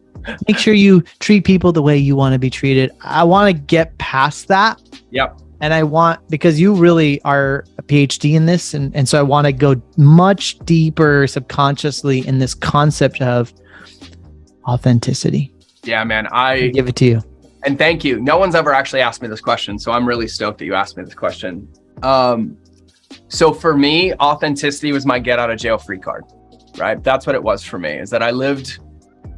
Make sure you treat people the way you want to be treated. I want to get past that. Yep. And because you really are a PhD in this. And so I want to go much deeper subconsciously in this concept of authenticity. Yeah, man. I give it to you. And thank you. No one's ever actually asked me this question, so I'm really stoked that you asked me this question. So for me, authenticity was my get out of jail free card, right? That's what it was for me, is that I lived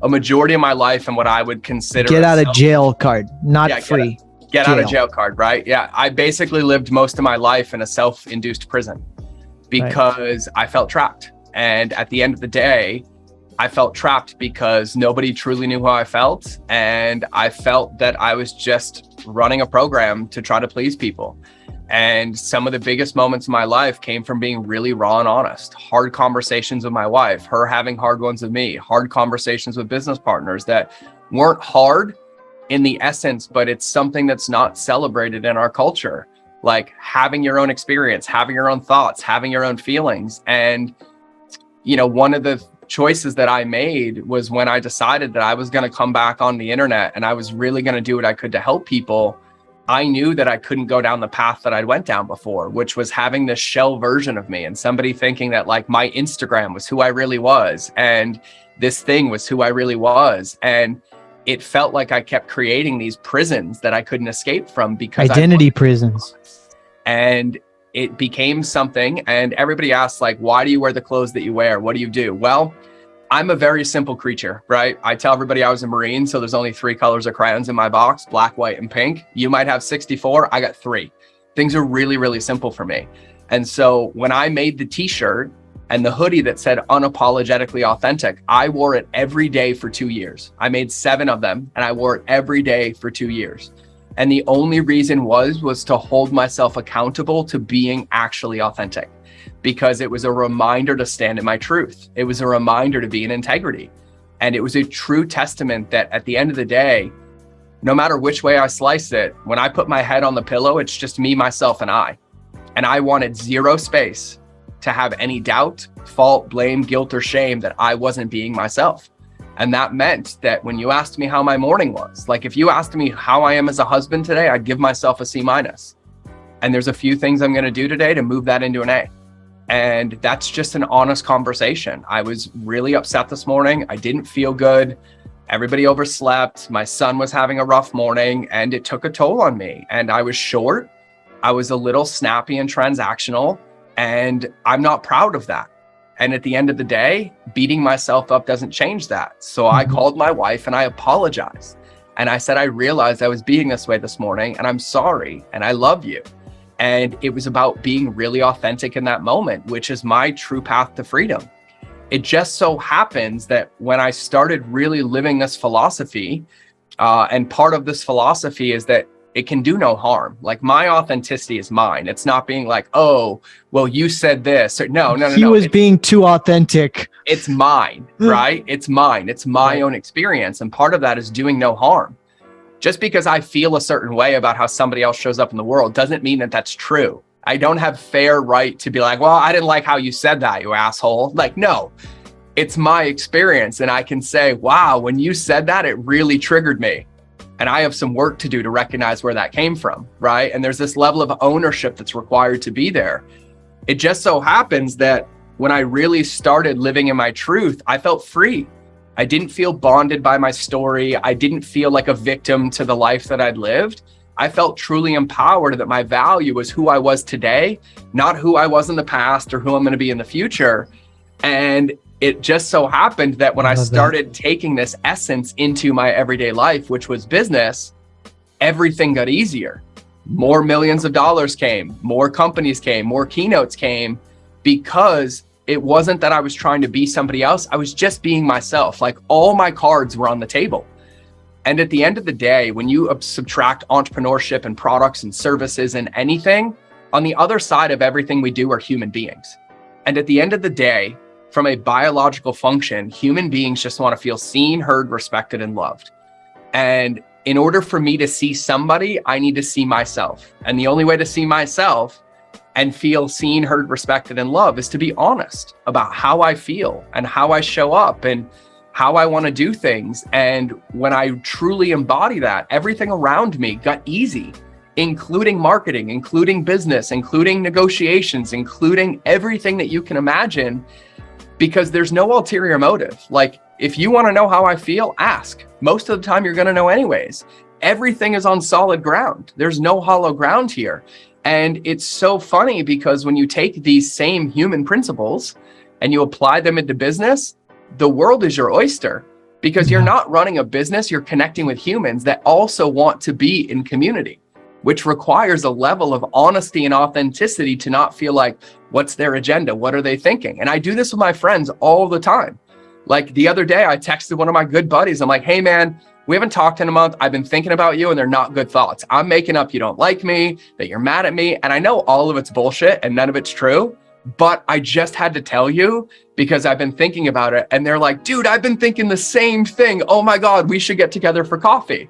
a majority of my life in what I would consider get out of jail card, not free. Get out of jail card, right? Yeah. I basically lived most of my life in a self-induced prison because I felt trapped. And at the end of the day, I felt trapped because nobody truly knew how I felt. And I felt that I was just running a program to try to please people. And some of the biggest moments of my life came from being really raw and honest. Hard conversations with my wife, her having hard ones with me, hard conversations with business partners that weren't hard in the essence, but it's something that's not celebrated in our culture. Like having your own experience, having your own thoughts, having your own feelings. And, you know, one of the choices that I made was when I decided that I was going to come back on the internet and I was really going to do what I could to help people. I knew that I couldn't go down the path that I went down before, which was having this shell version of me and somebody thinking that like my Instagram was who I really was and this thing was who I really was. And it felt like I kept creating these prisons that I couldn't escape from because identity prisons. And it became something, and everybody asks like, why do you wear the clothes that you wear? What do you do? Well, I'm a very simple creature, right? I tell everybody I was a Marine, so there's only 3 colors of crayons in my box, black, white, and pink. You might have 64, I got 3. Things are really, really simple for me. And so when I made the t-shirt and the hoodie that said unapologetically authentic, I wore it every day for 2 years. I made 7 of them and I wore it every day for 2 years. And the only reason was to hold myself accountable to being actually authentic, because it was a reminder to stand in my truth. It was a reminder to be in integrity. And it was a true testament that at the end of the day, no matter which way I slice it, when I put my head on the pillow, it's just me, myself, and I. And I wanted zero space to have any doubt, fault, blame, guilt, or shame that I wasn't being myself. And that meant that when you asked me how my morning was, like if you asked me how I am as a husband today, I'd give myself a C-. And there's a few things I'm going to do today to move that into an A. And that's just an honest conversation. I was really upset this morning. I didn't feel good. Everybody overslept. My son was having a rough morning and it took a toll on me. And I was short. I was a little snappy and transactional. And I'm not proud of that. And at the end of the day, beating myself up doesn't change that. So I called my wife and I apologized. And I said, I realized I was being this way this morning and I'm sorry and I love you. And it was about being really authentic in that moment, which is my true path to freedom. it just so happens that when I started really living this philosophy, and part of this philosophy is that it can do no harm. Like, my authenticity is mine. It's not being like, oh, well, you said this. Or, no. He was being too authentic. It's mine, right? It's mine. It's my own experience. And part of that is doing no harm. Just because I feel a certain way about how somebody else shows up in the world doesn't mean that that's true. I don't have fair right to be like, well, I didn't like how you said that, you asshole. Like, no, it's my experience. And I can say, wow, when you said that, it really triggered me. And I have some work to do to recognize where that came from, right? And there's this level of ownership that's required to be there. It just so happens that when I really started living in my truth, I felt free. I didn't feel bonded by my story. I didn't feel like a victim to the life that I'd lived. I felt truly empowered that my value was who I was today, not who I was in the past or who I'm going to be in the future. And it just so happened that when I started taking this essence into my everyday life, which was business, everything got easier. More millions of dollars came, more companies came, more keynotes came, because it wasn't that I was trying to be somebody else. I was just being myself. Like, all my cards were on the table. And at the end of the day, when you subtract entrepreneurship and products and services and anything, on the other side of everything we do are human beings. And at the end of the day, from a biological function, human beings just want to feel seen, heard, respected, and loved. And in order for me to see somebody, I need to see myself. And the only way to see myself and feel seen, heard, respected, and loved is to be honest about how I feel and how I show up and how I want to do things. And when I truly embody that, everything around me got easy, including marketing, including business, including negotiations, including everything that you can imagine, because there's no ulterior motive. Like, if you want to know how I feel, ask. Most of the time, you're going to know anyways. Everything is on solid ground. There's no hollow ground here. And it's so funny because when you take these same human principles and you apply them into business, the world is your oyster, because you're not running a business, you're connecting with humans that also want to be in community, which requires a level of honesty and authenticity to not feel like, what's their agenda? What are they thinking? And I do this with my friends all the time. Like, the other day, I texted one of my good buddies. I'm like, hey, man, we haven't talked in a month. I've been thinking about you, and they're not good thoughts. I'm making up you don't like me, that you're mad at me. And I know all of it's bullshit and none of it's true, but I just had to tell you because I've been thinking about it. And they're like, dude, I've been thinking the same thing. Oh my God, we should get together for coffee.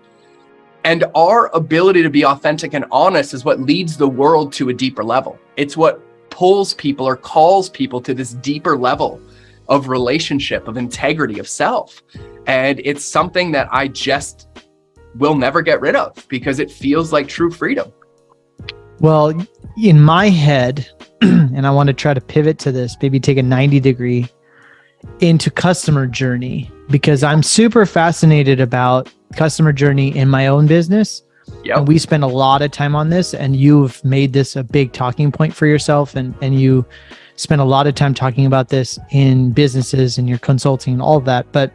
And our ability to be authentic and honest is what leads the world to a deeper level. It's what pulls people or calls people to this deeper level of relationship, of integrity, of self. And it's something that I just will never get rid of because it feels like true freedom. Well, in my head, and I want to try to pivot to this, maybe take a 90-degree into customer journey, because I'm super fascinated about customer journey in my own business. Yep. And we spend a lot of time on this, and you've made this a big talking point for yourself, and you spend a lot of time talking about this in businesses and your consulting and all of that. But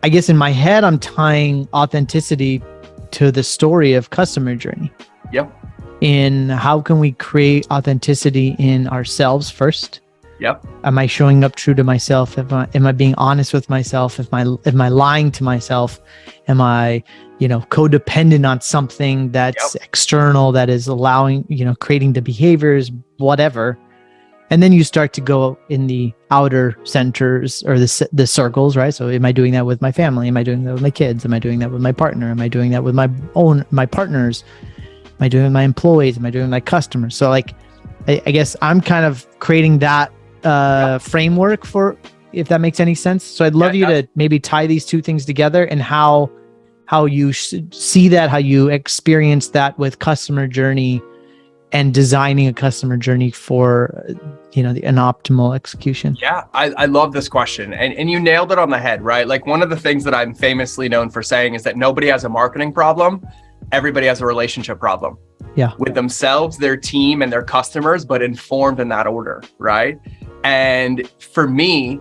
I guess in my head, I'm tying authenticity to the story of customer journey. Yep. In how can we create authenticity in ourselves first? Yep. Am I showing up true to myself? Am I being honest with myself? Am I lying to myself? Am I, codependent on something that's external, that is allowing, creating the behaviors, whatever. And then you start to go in the outer centers or the circles, right? So am I doing that with my family? Am I doing that with my kids? Am I doing that with my partner? Am I doing that with my partners? Am I doing it with my employees? Am I doing it with my customers? So like, I guess I'm kind of creating that framework for, if that makes any sense. So I'd love you to maybe tie these two things together and how you see that, how you experience that with customer journey and designing a customer journey for, an optimal execution. Yeah, I love this question. And you nailed it on the head, right? Like, one of the things that I'm famously known for saying is that nobody has a marketing problem. Everybody has a relationship problem. Yeah. With themselves, their team, and their customers, but informed in that order, right? And for me,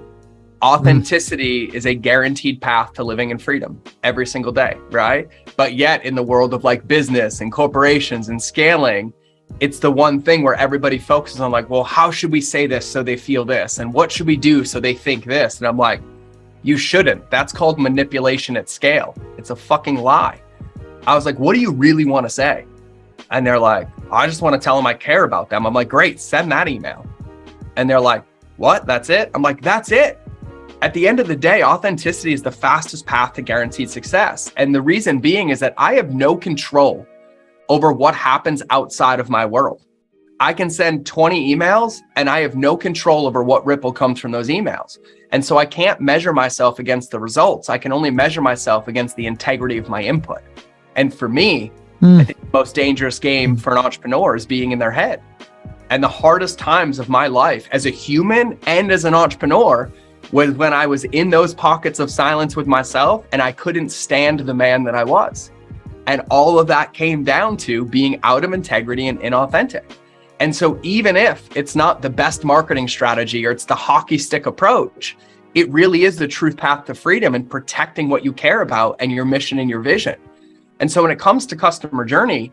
authenticity is a guaranteed path to living in freedom every single day, right? But yet in the world of like business and corporations and scaling, it's the one thing where everybody focuses on like, well, how should we say this so they feel this? And what should we do so they think this? And I'm like, you shouldn't. That's called manipulation at scale. It's a fucking lie. I was like, what do you really want to say? And they're like, I just want to tell them I care about them. I'm like, great, send that email. And they're like, what? That's it? I'm like, that's it. At the end of the day, authenticity is the fastest path to guaranteed success. And the reason being is that I have no control over what happens outside of my world. I can send 20 emails and I have no control over what ripple comes from those emails. And so I can't measure myself against the results. I can only measure myself against the integrity of my input. And for me, I think the most dangerous game for an entrepreneur is being in their head. And the hardest times of my life as a human and as an entrepreneur was when I was in those pockets of silence with myself and I couldn't stand the man that I was. And all of that came down to being out of integrity and inauthentic. And so even if it's not the best marketing strategy or it's the hockey stick approach, it really is the truth path to freedom and protecting what you care about and your mission and your vision. And so when it comes to customer journey,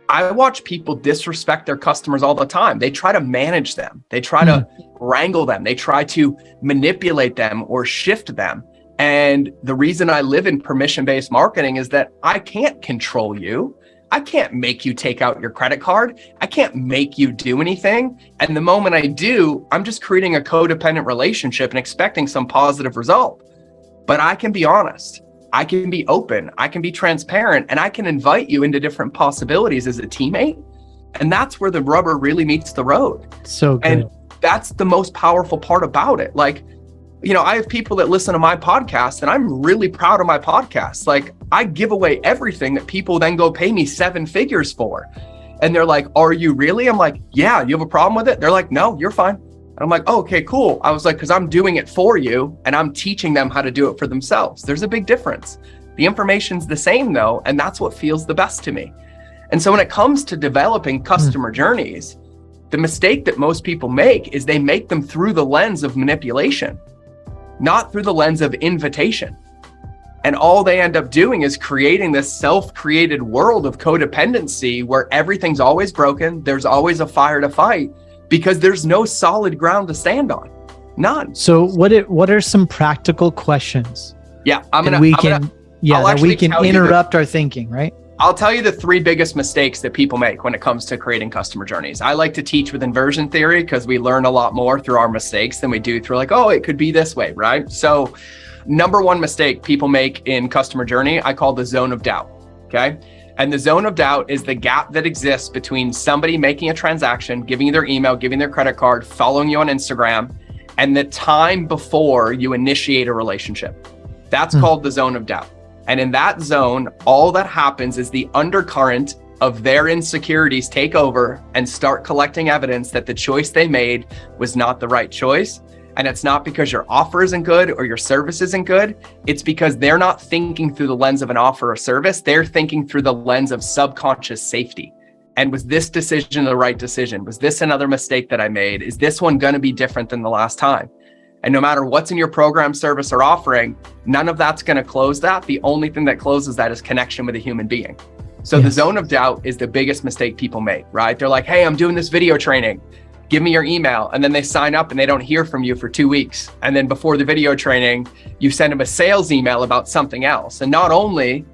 I watch people disrespect their customers all the time. They try to manage them. They try to wrangle them. They try to manipulate them or shift them. And the reason I live in permission-based marketing is that I can't control you. I can't make you take out your credit card. I can't make you do anything. And the moment I do, I'm just creating a codependent relationship and expecting some positive result. But I can be honest. I can be open, I can be transparent, and I can invite you into different possibilities as a teammate. And that's where the rubber really meets the road. So good. And that's the most powerful part about it. Like, you know, I have people that listen to my podcast and I'm really proud of my podcast. Like, I give away everything that people then go pay me 7 figures for. And they're like, are you really? I'm like, yeah, you have a problem with it? They're like, no, you're fine. I'm like, oh, okay, cool. I was like, because I'm doing it for you and I'm teaching them how to do it for themselves. There's a big difference. The information's the same though, and that's what feels the best to me. And so when it comes to developing customer journeys, the mistake that most people make is they make them through the lens of manipulation, not through the lens of invitation. And all they end up doing is creating this self-created world of codependency where everything's always broken. There's always a fire to fight, because there's no solid ground to stand on. None. So what are some practical questions? Yeah, we can interrupt our thinking, right? I'll tell you the 3 biggest mistakes that people make when it comes to creating customer journeys. I like to teach with inversion theory because we learn a lot more through our mistakes than we do through like, oh, it could be this way, right? So number 1 mistake people make in customer journey, I call the zone of doubt, okay? And the zone of doubt is the gap that exists between somebody making a transaction, giving you their email, giving their credit card, following you on Instagram, and the time before you initiate a relationship. That's called the zone of doubt. And in that zone, all that happens is the undercurrent of their insecurities take over and start collecting evidence that the choice they made was not the right choice. And it's not because your offer isn't good or your service isn't good. It's because they're not thinking through the lens of an offer or service. They're thinking through the lens of subconscious safety. And was this decision the right decision? Was this another mistake that I made? Is this one going to be different than the last time? And no matter what's in your program, service, or offering, none of that's going to close that. The only thing that closes that is connection with a human being. So the zone of doubt is the biggest mistake people make, right? They're like, hey, I'm doing this video training. Give me your email. And then they sign up and they don't hear from you for 2 weeks. And then before the video training, you send them a sales email about something else. And not only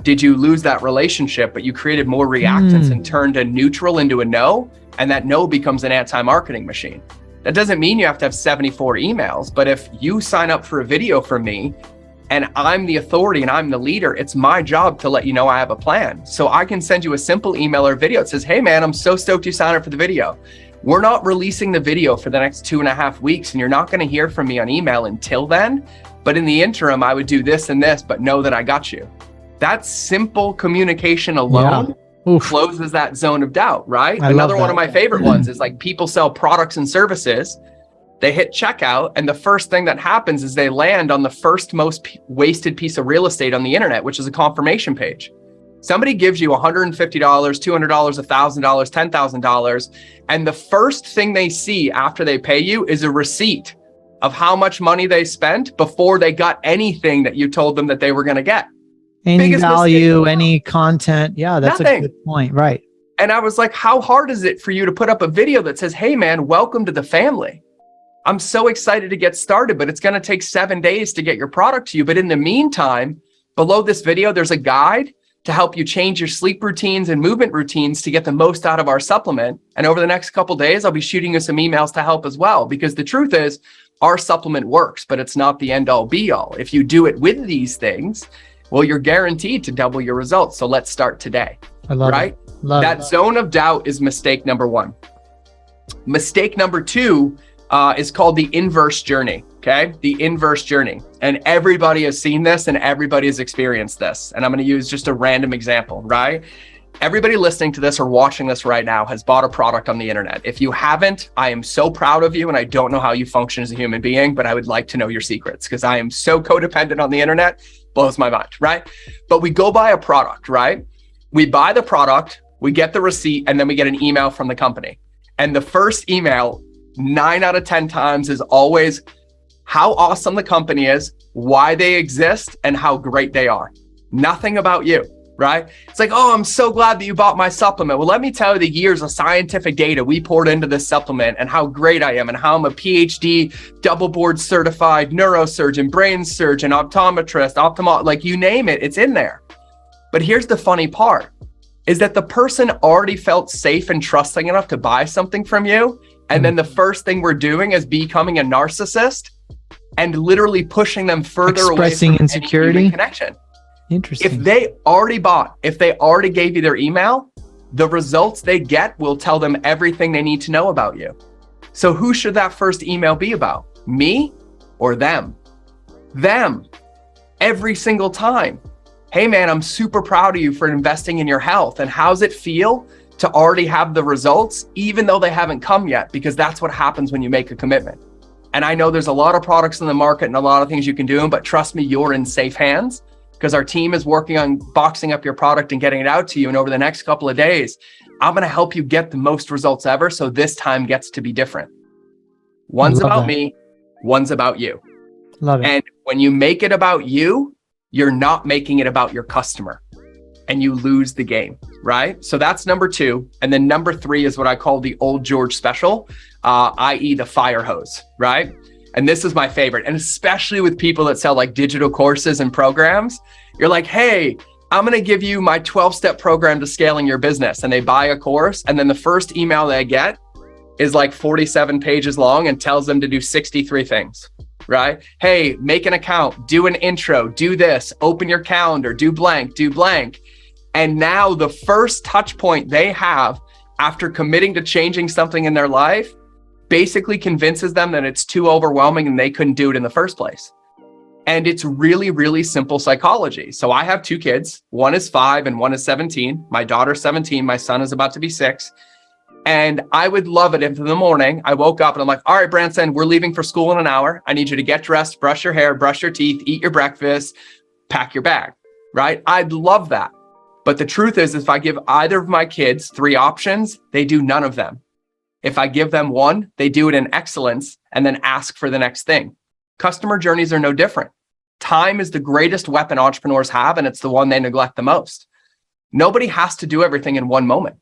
did you lose that relationship, but you created more reactance and turned a neutral into a no. And that no becomes an anti-marketing machine. That doesn't mean you have to have 74 emails, but if you sign up for a video from me and I'm the authority and I'm the leader, it's my job to let you know I have a plan. So I can send you a simple email or video that says, hey man, I'm so stoked you signed up for the video. We're not releasing the video for the next 2.5 weeks and you're not going to hear from me on email until then. But in the interim, I would do this and this, but know that I got you. That simple communication alone closes that zone of doubt, right? Another one of my favorite ones is like people sell products and services. They hit checkout and the first thing that happens is they land on the first most wasted piece of real estate on the internet, which is a confirmation page. Somebody gives you $150, $200, $1,000, $10,000. And the first thing they see after they pay you is a receipt of how much money they spent before they got anything that you told them that they were going to get. Any value, any content. Yeah, that's a good point. Right. And I was like, how hard is it for you to put up a video that says, hey man, welcome to the family. I'm so excited to get started, but it's going to take 7 days to get your product to you. But in the meantime, below this video, there's a guide to help you change your sleep routines and movement routines to get the most out of our supplement. And over the next couple of days, I'll be shooting you some emails to help as well, because the truth is our supplement works, but it's not the end all be all. If you do it with these things, well, you're guaranteed to double your results. So let's start today. I love right? it. Love that it. zone of doubt is mistake number one. Mistake number two is called the inverse journey. Okay. The inverse journey. And everybody has seen this and everybody has experienced this. And I'm going to use just a random example, right? Everybody listening to this or watching this right now has bought a product on the internet. If you haven't, I am so proud of you. And I don't know how you function as a human being, but I would like to know your secrets because I am so codependent on the internet. Blows my mind, right? But we go buy a product, right? We buy the product, we get the receipt, and then we get an email from the company. And the first email, 9 out of 10 times, is always how awesome the company is, why they exist, and how great they are. Nothing about you, right? It's like, oh, I'm so glad that you bought my supplement. Well, let me tell you the years of scientific data we poured into this supplement and how great I am and how I'm a PhD, double board certified neurosurgeon, brain surgeon, optometrist, like you name it, it's in there. But here's the funny part, is that the person already felt safe and trusting enough to buy something from you. And then the first thing we're doing is becoming a narcissist and literally pushing them further away expressing from insecurity, any human connection. Interesting. If they already bought, if they already gave you their email, the results they get will tell them everything they need to know about you. So who should that first email be about? Me or them? Them. Every single time. Hey man, I'm super proud of you for investing in your health. And how's it feel to already have the results, even though they haven't come yet? Because that's what happens when you make a commitment. And I know there's a lot of products in the market and a lot of things you can do, but trust me, you're in safe hands because our team is working on boxing up your product and getting it out to you. And over the next couple of days, I'm going to help you get the most results ever. So this time gets to be different. One's about me, one's about you. Love it. And when you make it about you, you're not making it about your customer and you lose the game, right? So that's number two. And then number three is what I call the old George special, i.e. the fire hose, right? And this is my favorite. And especially with people that sell like digital courses and programs, you're like, hey, I'm going to give you my 12-step program to scaling your business. And they buy a course. And then the first email they get is like 47 pages long and tells them to do 63 things, right? Hey, make an account, do an intro, do this, open your calendar, do blank, do blank. And now the first touch point they have after committing to changing something in their life basically convinces them that it's too overwhelming and they couldn't do it in the first place. And it's really, really simple psychology. So I have 2 kids. One is 5 and one is 17. My daughter's 17. My son is about to be 6. And I would love it if in the morning I woke up and I'm like, all right, Branson, we're leaving for school in an hour. I need you to get dressed, brush your hair, brush your teeth, eat your breakfast, pack your bag, right? I'd love that. But the truth is, if I give either of my kids 3 options, they do none of them. If I give them 1, they do it in excellence and then ask for the next thing. Customer journeys are no different. Time is the greatest weapon entrepreneurs have, and it's the one they neglect the most. Nobody has to do everything in one moment.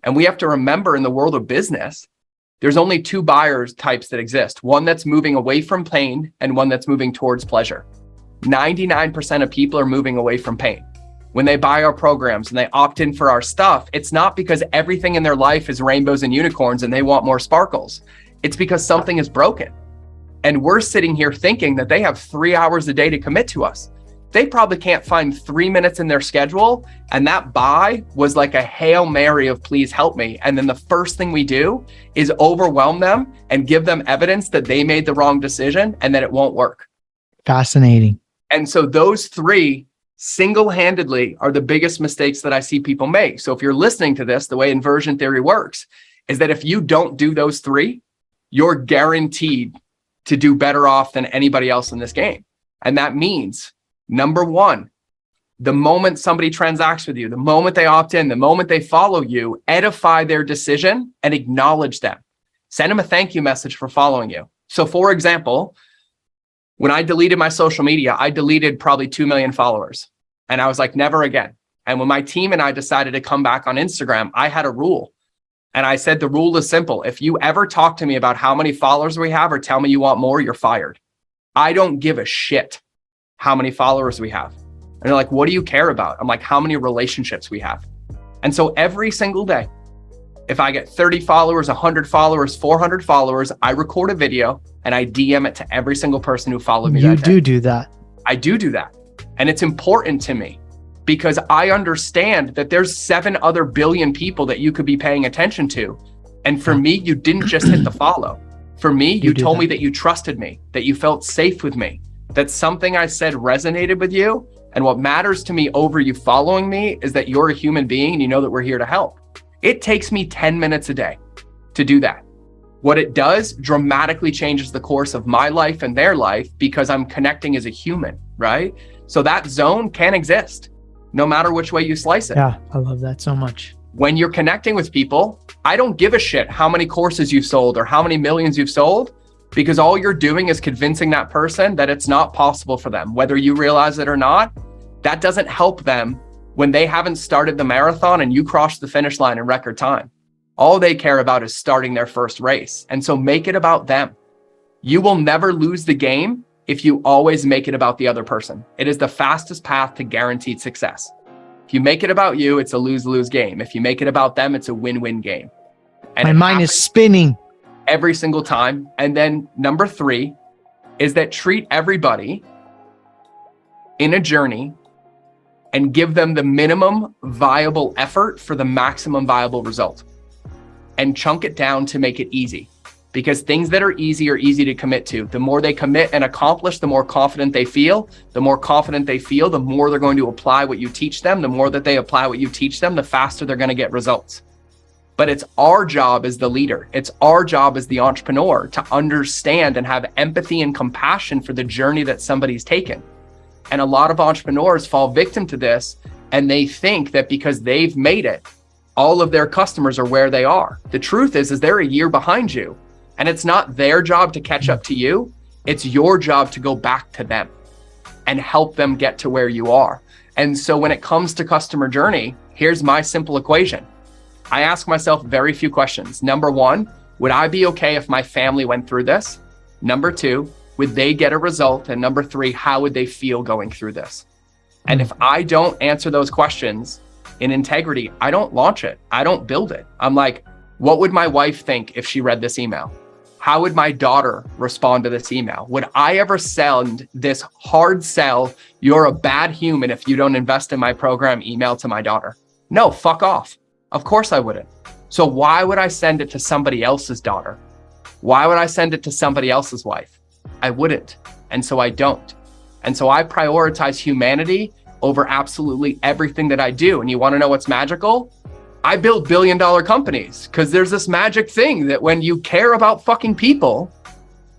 And we have to remember in the world of business, there's only 2 buyers types that exist. One that's moving away from pain and one that's moving towards pleasure. 99% of people are moving away from pain. When they buy our programs and they opt in for our stuff, it's not because everything in their life is rainbows and unicorns and they want more sparkles. It's because something is broken. And we're sitting here thinking that they have 3 hours a day to commit to us. They probably can't find 3 minutes in their schedule. And that buy was like a Hail Mary of please help me. And then the first thing we do is overwhelm them and give them evidence that they made the wrong decision and that it won't work. Fascinating. And so those 3 single-handedly are the biggest mistakes that I see people make. So if you're listening to this, the way inversion theory works is that if you don't do those 3, you're guaranteed to do better off than anybody else in this game. And that means, number 1, the moment somebody transacts with you, the moment they opt in, the moment they follow you, edify their decision and acknowledge them. Send them a thank you message for following you. So for example, when I deleted my social media, I deleted probably 2 million followers. And I was like, never again. And when my team and I decided to come back on Instagram, I had a rule. And I said, the rule is simple. If you ever talk to me about how many followers we have or tell me you want more, you're fired. I don't give a shit how many followers we have. And they're like, what do you care about? I'm like, how many relationships we have? And so every single day, if I get 30 followers, 100 followers, 400 followers, I record a video and I DM it to every single person who followed me that day. You do that. I do that. And it's important to me because I understand that there's 7 other billion people that you could be paying attention to. And for me, you didn't just hit the follow. For me, you told me that you trusted me, that you felt safe with me, that something I said resonated with you. And what matters to me over you following me is that you're a human being and you know that we're here to help. It takes me 10 minutes a day to do that. What it does dramatically changes the course of my life and their life because I'm connecting as a human, right? So that zone can exist no matter which way you slice it. Yeah, I love that so much. When you're connecting with people, I don't give a shit how many courses you've sold or how many millions you've sold, because all you're doing is convincing that person that it's not possible for them. Whether you realize it or not, that doesn't help them when they haven't started the marathon and you crossed the finish line in record time. All they care about is starting their first race. And so make it about them. You will never lose the game if you always make it about the other person. It is the fastest path to guaranteed success. If you make it about you, it's a lose-lose game. If you make it about them, it's a win-win game. And my mind is spinning every single time. And then number 3 is that treat everybody in a journey and give them the minimum viable effort for the maximum viable result. And chunk it down to make it easy. Because things that are easy to commit to. The more they commit and accomplish, the more confident they feel. The more confident they feel, the more they're going to apply what you teach them. The more that they apply what you teach them, the faster they're going to get results. But it's our job as the leader. It's our job as the entrepreneur to understand and have empathy and compassion for the journey that somebody's taken. And a lot of entrepreneurs fall victim to this, and they think that because they've made it, all of their customers are where they are. The truth is they're a year behind you. And it's not their job to catch up to you. It's your job to go back to them and help them get to where you are. And so when it comes to customer journey, here's my simple equation. I ask myself very few questions. Number 1, would I be okay if my family went through this? Number 2, would they get a result? And number 3, how would they feel going through this? And if I don't answer those questions in integrity, I don't launch it. I don't build it. I'm like, what would my wife think if she read this email? How would my daughter respond to this email? Would I ever send this hard sell, you're a bad human if you don't invest in my program email to my daughter? No, fuck off. Of course I wouldn't. So why would I send it to somebody else's daughter? Why would I send it to somebody else's wife? I wouldn't. And so I don't. And so I prioritize humanity over absolutely everything that I do. And you want to know what's magical? I build billion-dollar companies because there's this magic thing that when you care about fucking people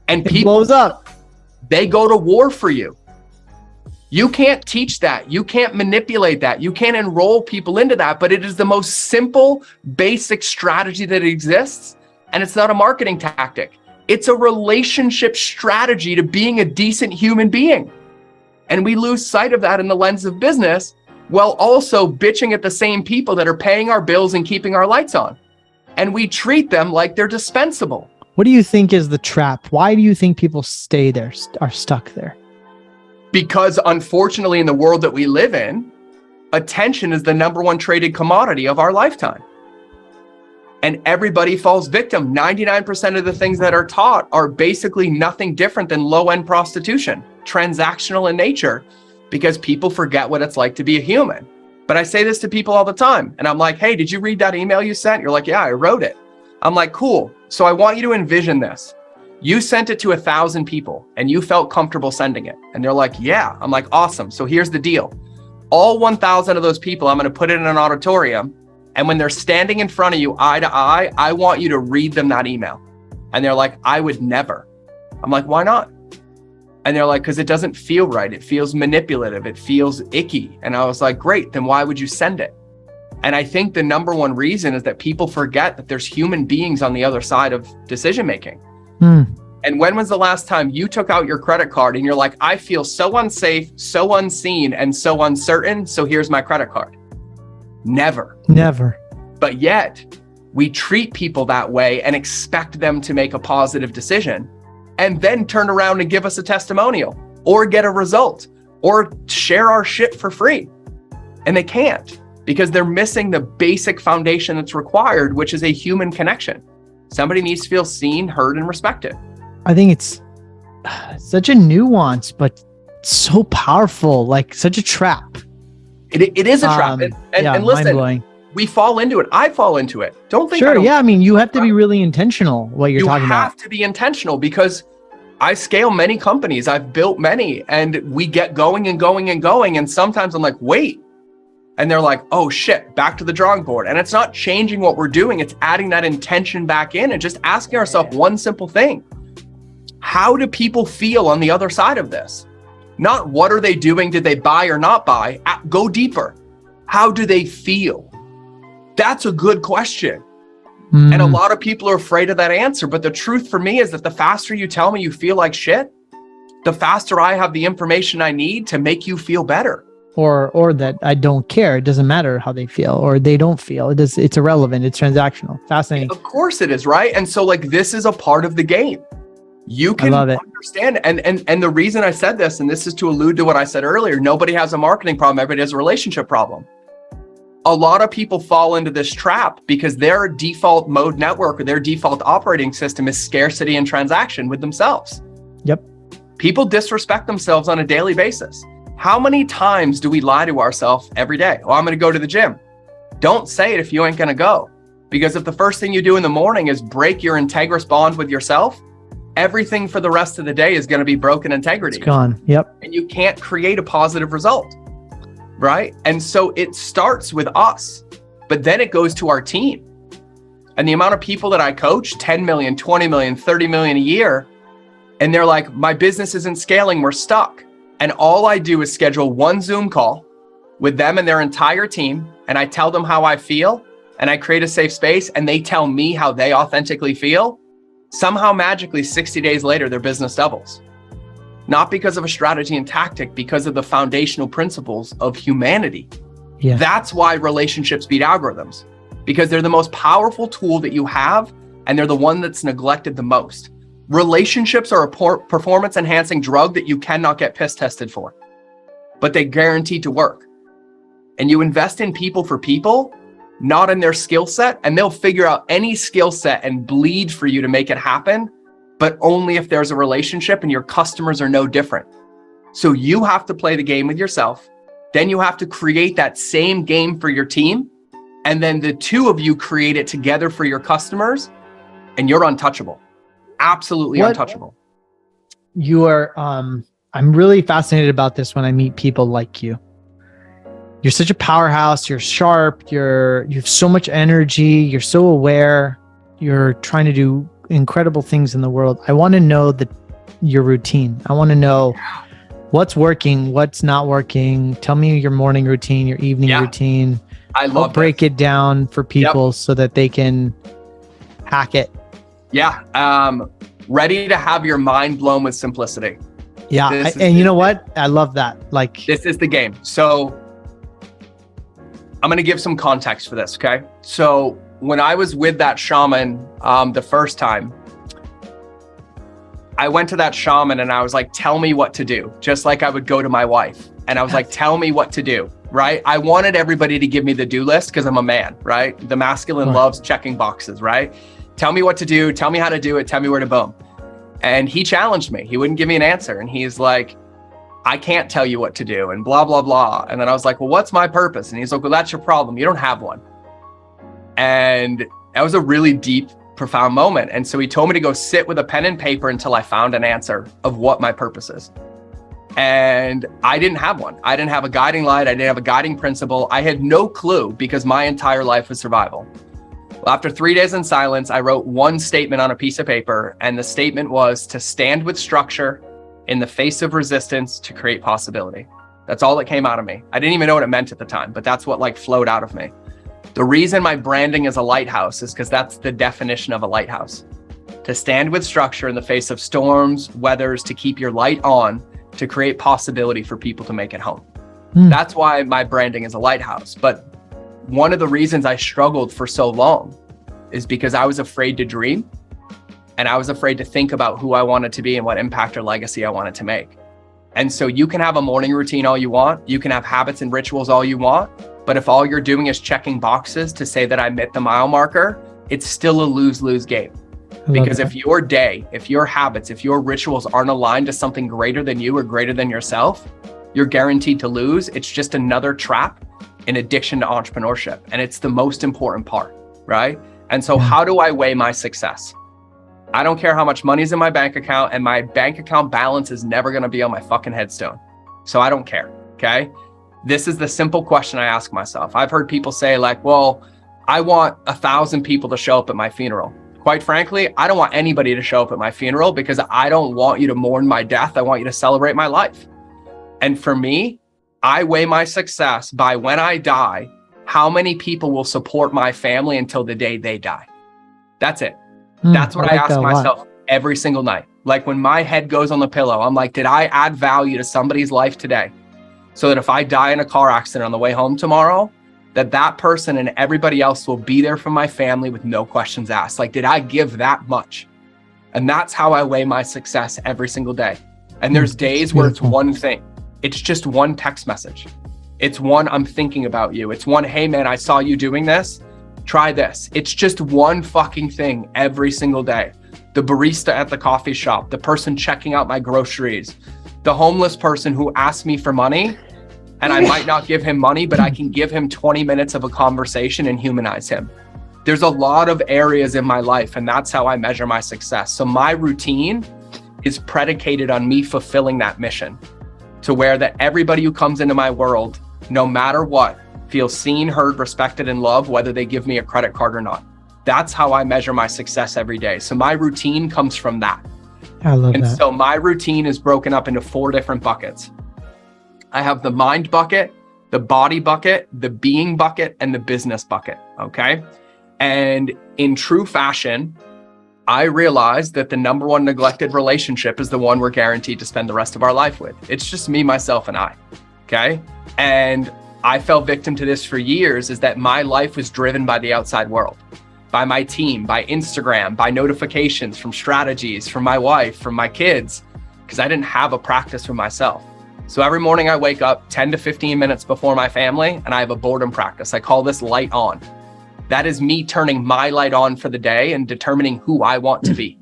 and it people blows up, they go to war for you. You can't teach that. You can't manipulate that. You can't enroll people into that, but it is the most simple, basic strategy that exists. And it's not a marketing tactic. It's a relationship strategy to being a decent human being. And we lose sight of that in the lens of business, while also bitching at the same people that are paying our bills and keeping our lights on. And we treat them like they're dispensable. What do you think is the trap? Why do you think people stay there, are stuck there? Because unfortunately, in the world that we live in, attention is the number 1 traded commodity of our lifetime. And everybody falls victim. 99% of the things that are taught are basically nothing different than low-end prostitution, transactional in nature, because people forget what it's like to be a human. But I say this to people all the time. And I'm like, hey, did you read that email you sent? You're like, yeah, I wrote it. I'm like, cool. So I want you to envision this. You sent it to 1,000 people and you felt comfortable sending it. And they're like, yeah. I'm like, awesome. So here's the deal. All 1,000 of those people, I'm going to put it in an auditorium. And when they're standing in front of you eye to eye, I want you to read them that email. And they're like, I would never. I'm like, why not? And they're like, because it doesn't feel right. It feels manipulative. It feels icky. And I was like, great, then why would you send it? And I think the number 1 reason is that people forget that there's human beings on the other side of decision-making. And when was the last time you took out your credit card and you're like, I feel so unsafe, so unseen, and so uncertain, so here's my credit card? Never. Never. But yet we treat people that way and expect them to make a positive decision and then turn around and give us a testimonial or get a result or share our shit for free. And they can't, because they're missing the basic foundation that's required, which is a human connection. Somebody needs to feel seen, heard, and respected. I think it's such a nuance, but so powerful, like such a trap. It is a trap. And listen, mind-blowing. We fall into it. I fall into it. Don't think. Sure. Yeah. I mean, you have to be really intentional what you're talking about. You have to be intentional, because I scale many companies. I've built many, and we get going and going and going. And sometimes I'm like, wait. And they're like, oh shit, back to the drawing board. And it's not changing what we're doing. It's adding that intention back in and just asking ourselves one simple thing. How do people feel on the other side of this? Not what are they doing? Did they buy or not buy? Go deeper. How do they feel? That's a good question. And a lot of people are afraid of that answer. But the truth for me is that the faster you tell me you feel like shit, the faster I have the information I need to make you feel better. Or that I don't care. It doesn't matter how they feel, or they don't feel. It's irrelevant. It's transactional. Fascinating. Of course it is, right? And so like, this is a part of the game. You can understand. And the reason I said this, and this is to allude to what I said earlier, nobody has a marketing problem. Everybody has a relationship problem. A lot of people fall into this trap because their default mode network or their default operating system is scarcity and transaction with themselves. Yep. People disrespect themselves on a daily basis. How many times do we lie to ourselves every day? Oh, I'm going to go to the gym. Don't say it if you ain't going to go. Because if the first thing you do in the morning is break your integrous bond with yourself, everything for the rest of the day is going to be broken integrity. It's gone. Yep. And you can't create a positive result. Right? And so it starts with us, but then it goes to our team. And the amount of people that I coach, 10 million, 20 million, 30 million a year, and they're like, my business isn't scaling, we're stuck. And all I do is schedule one Zoom call with them and their entire team. And I tell them how I feel, and I create a safe space, and they tell me how they authentically feel. Somehow magically 60 days later, their business doubles. Not because of a strategy and tactic, because of the foundational principles of humanity. Yeah. That's why relationships beat algorithms, because they're the most powerful tool that you have, and they're the one that's neglected the most. Relationships are a performance enhancing drug that you cannot get piss tested for, but they guarantee to work. And you invest in people for people, not in their skill set, and they'll figure out any skill set and bleed for you to make it happen, but only if there's a relationship and your customers are no different. So you have to play the game with yourself. Then you have to create that same game for your team. And then the two of you create it together for your customers, and you're untouchable. Absolutely untouchable. You are, I'm really fascinated about this when I meet people like you. You're such a powerhouse. You're sharp. You have so much energy. You're so aware. You're trying to do incredible things in the world. I want to know your routine. I want to know what's working, what's not working. Tell me your morning routine, your evening routine. I'll break it down for people so that they can hack it. Yeah. Ready to have your mind blown with simplicity. Yeah. And you know what? I love that. Like, this is the game. So I'm going to give some context for this. Okay. So when I was with that shaman, the first time, I went to that shaman and I was like, tell me what to do. Just like I would go to my wife. And I was like, tell me what to do. Right. I wanted everybody to give me the do list because I'm a man, right? The masculine loves checking boxes, right? Tell me what to do. Tell me how to do it. Tell me where to boom. And he challenged me. He wouldn't give me an answer. And he's like, I can't tell you what to do and blah, blah, blah. And then I was like, well, what's my purpose? And he's like, well, that's your problem. You don't have one. And that was a really deep, profound moment. And so he told me to go sit with a pen and paper until I found an answer of what my purpose is. And I didn't have one. I didn't have a guiding light. I didn't have a guiding principle. I had no clue because my entire life was survival. Well, after 3 days in silence, I wrote one statement on a piece of paper. And the statement was to stand with structure in the face of resistance to create possibility. That's all that came out of me. I didn't even know what it meant at the time, but that's what like flowed out of me. The reason my branding is a lighthouse is because that's the definition of a lighthouse. To stand with structure in the face of storms, weathers, to keep your light on, to create possibility for people to make it home. That's why my branding is a lighthouse. But one of the reasons I struggled for so long is because I was afraid to dream, and I was afraid to think about who I wanted to be and what impact or legacy I wanted to make. And so you can have a morning routine all you want, you can have habits and rituals all you want, but if all you're doing is checking boxes to say that I met the mile marker, it's still a lose-lose game. Because if your day, if your habits, if your rituals aren't aligned to something greater than you or greater than yourself, you're guaranteed to lose. It's just another trap in addiction to entrepreneurship. And it's the most important part, right? And so how do I weigh my success? I don't care how much money's in my bank account, and my bank account balance is never gonna be on my fucking headstone. So I don't care, okay? This is the simple question I ask myself. I've heard people say like, well, I want 1,000 people to show up at my funeral. Quite frankly, I don't want anybody to show up at my funeral because I don't want you to mourn my death. I want you to celebrate my life. And for me, I weigh my success by when I die, how many people will support my family until the day they die. That's it. That's what I ask myself every single night. Like when my head goes on the pillow, I'm like, did I add value to somebody's life today? So that if I die in a car accident on the way home tomorrow, that person and everybody else will be there for my family with no questions asked. Like, did I give that much? And that's how I weigh my success every single day. And there's days where it's one thing. It's just one text message. It's one, I'm thinking about you. It's one, hey man, I saw you doing this. Try this. It's just one fucking thing every single day. The barista at the coffee shop, the person checking out my groceries, the homeless person who asked me for money, and I might not give him money, but I can give him 20 minutes of a conversation and humanize him. There's a lot of areas in my life, and that's how I measure my success. So my routine is predicated on me fulfilling that mission, to where that everybody who comes into my world, no matter what, feels seen, heard, respected, and loved, whether they give me a credit card or not. That's how I measure my success every day. So my routine comes from that. I love that. And so my routine is broken up into 4 different buckets. I have the mind bucket, the body bucket, the being bucket, and the business bucket, okay? And in true fashion, I realized that the number one neglected relationship is the one we're guaranteed to spend the rest of our life with. It's just me, myself, and I, okay? And I fell victim to this for years, is that my life was driven by the outside world, by my team, by Instagram, by notifications from strategies, from my wife, from my kids, because I didn't have a practice for myself. So every morning I wake up 10 to 15 minutes before my family, and I have a boredom practice. I call this light on. That is me turning my light on for the day and determining who I want to be.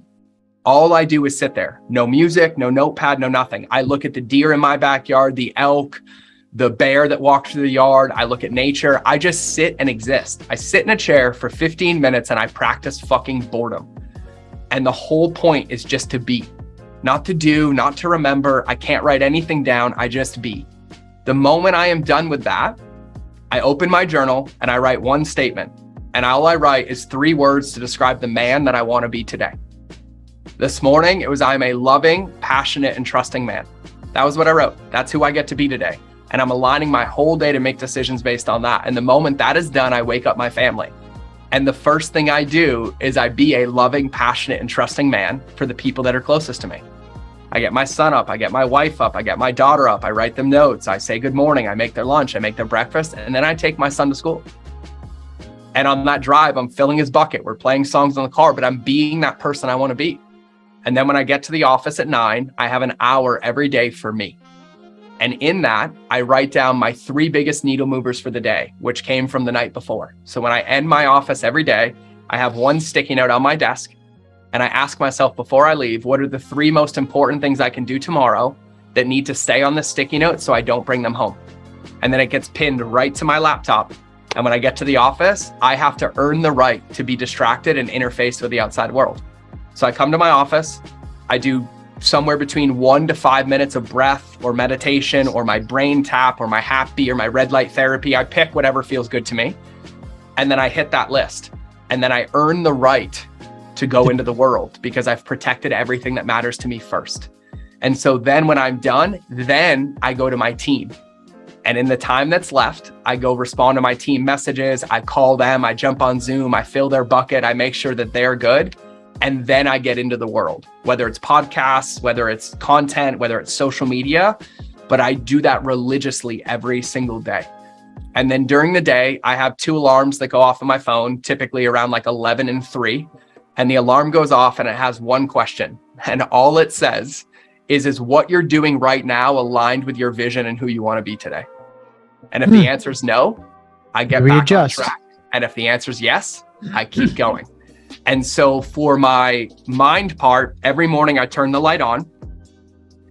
All I do is sit there. No music, no notepad, no nothing. I look at the deer in my backyard, the elk, the bear that walks through the yard. I look at nature. I just sit and exist. I sit in a chair for 15 minutes and I practice fucking boredom. And the whole point is just to be. Not to do, not to remember. I can't write anything down. I just be. The moment I am done with that, I open my journal and I write one statement. And all I write is 3 words to describe the man that I want to be today. This morning, it was, I'm a loving, passionate, and trusting man. That was what I wrote. That's who I get to be today. And I'm aligning my whole day to make decisions based on that. And the moment that is done, I wake up my family. And the first thing I do is I be a loving, passionate, and trusting man for the people that are closest to me. I get my son up, I get my wife up, I get my daughter up, I write them notes, I say good morning, I make their lunch, I make their breakfast, and then I take my son to school. And on that drive, I'm filling his bucket. We're playing songs in the car, but I'm being that person I want to be. And then when I get to the office at 9, I have an hour every day for me. And in that, I write down my 3 biggest needle movers for the day, which came from the night before. So when I end my office every day, I have one sticky note on my desk. And I ask myself before I leave, what are the 3 most important things I can do tomorrow that need to stay on the sticky note so I don't bring them home? And then it gets pinned right to my laptop. And when I get to the office, I have to earn the right to be distracted and interface with the outside world. So I come to my office, I do somewhere between 1 to 5 minutes of breath or meditation or my brain tap or my happy or my red light therapy. I pick whatever feels good to me. And then I hit that list. And then I earn the right to go into the world because I've protected everything that matters to me first. And so then when I'm done, then I go to my team. And in the time that's left, I go respond to my team messages. I call them, I jump on Zoom, I fill their bucket, I make sure that they're good. And then I get into the world, whether it's podcasts, whether it's content, whether it's social media, but I do that religiously every single day. And then during the day, I have 2 alarms that go off on my phone, typically around like 11 and 3. And the alarm goes off and it has one question. And all it says is what you're doing right now aligned with your vision and who you want to be today? And if the answer is no, I get back on track. And if the answer is yes, I keep going. And so for my mind part, every morning I turn the light on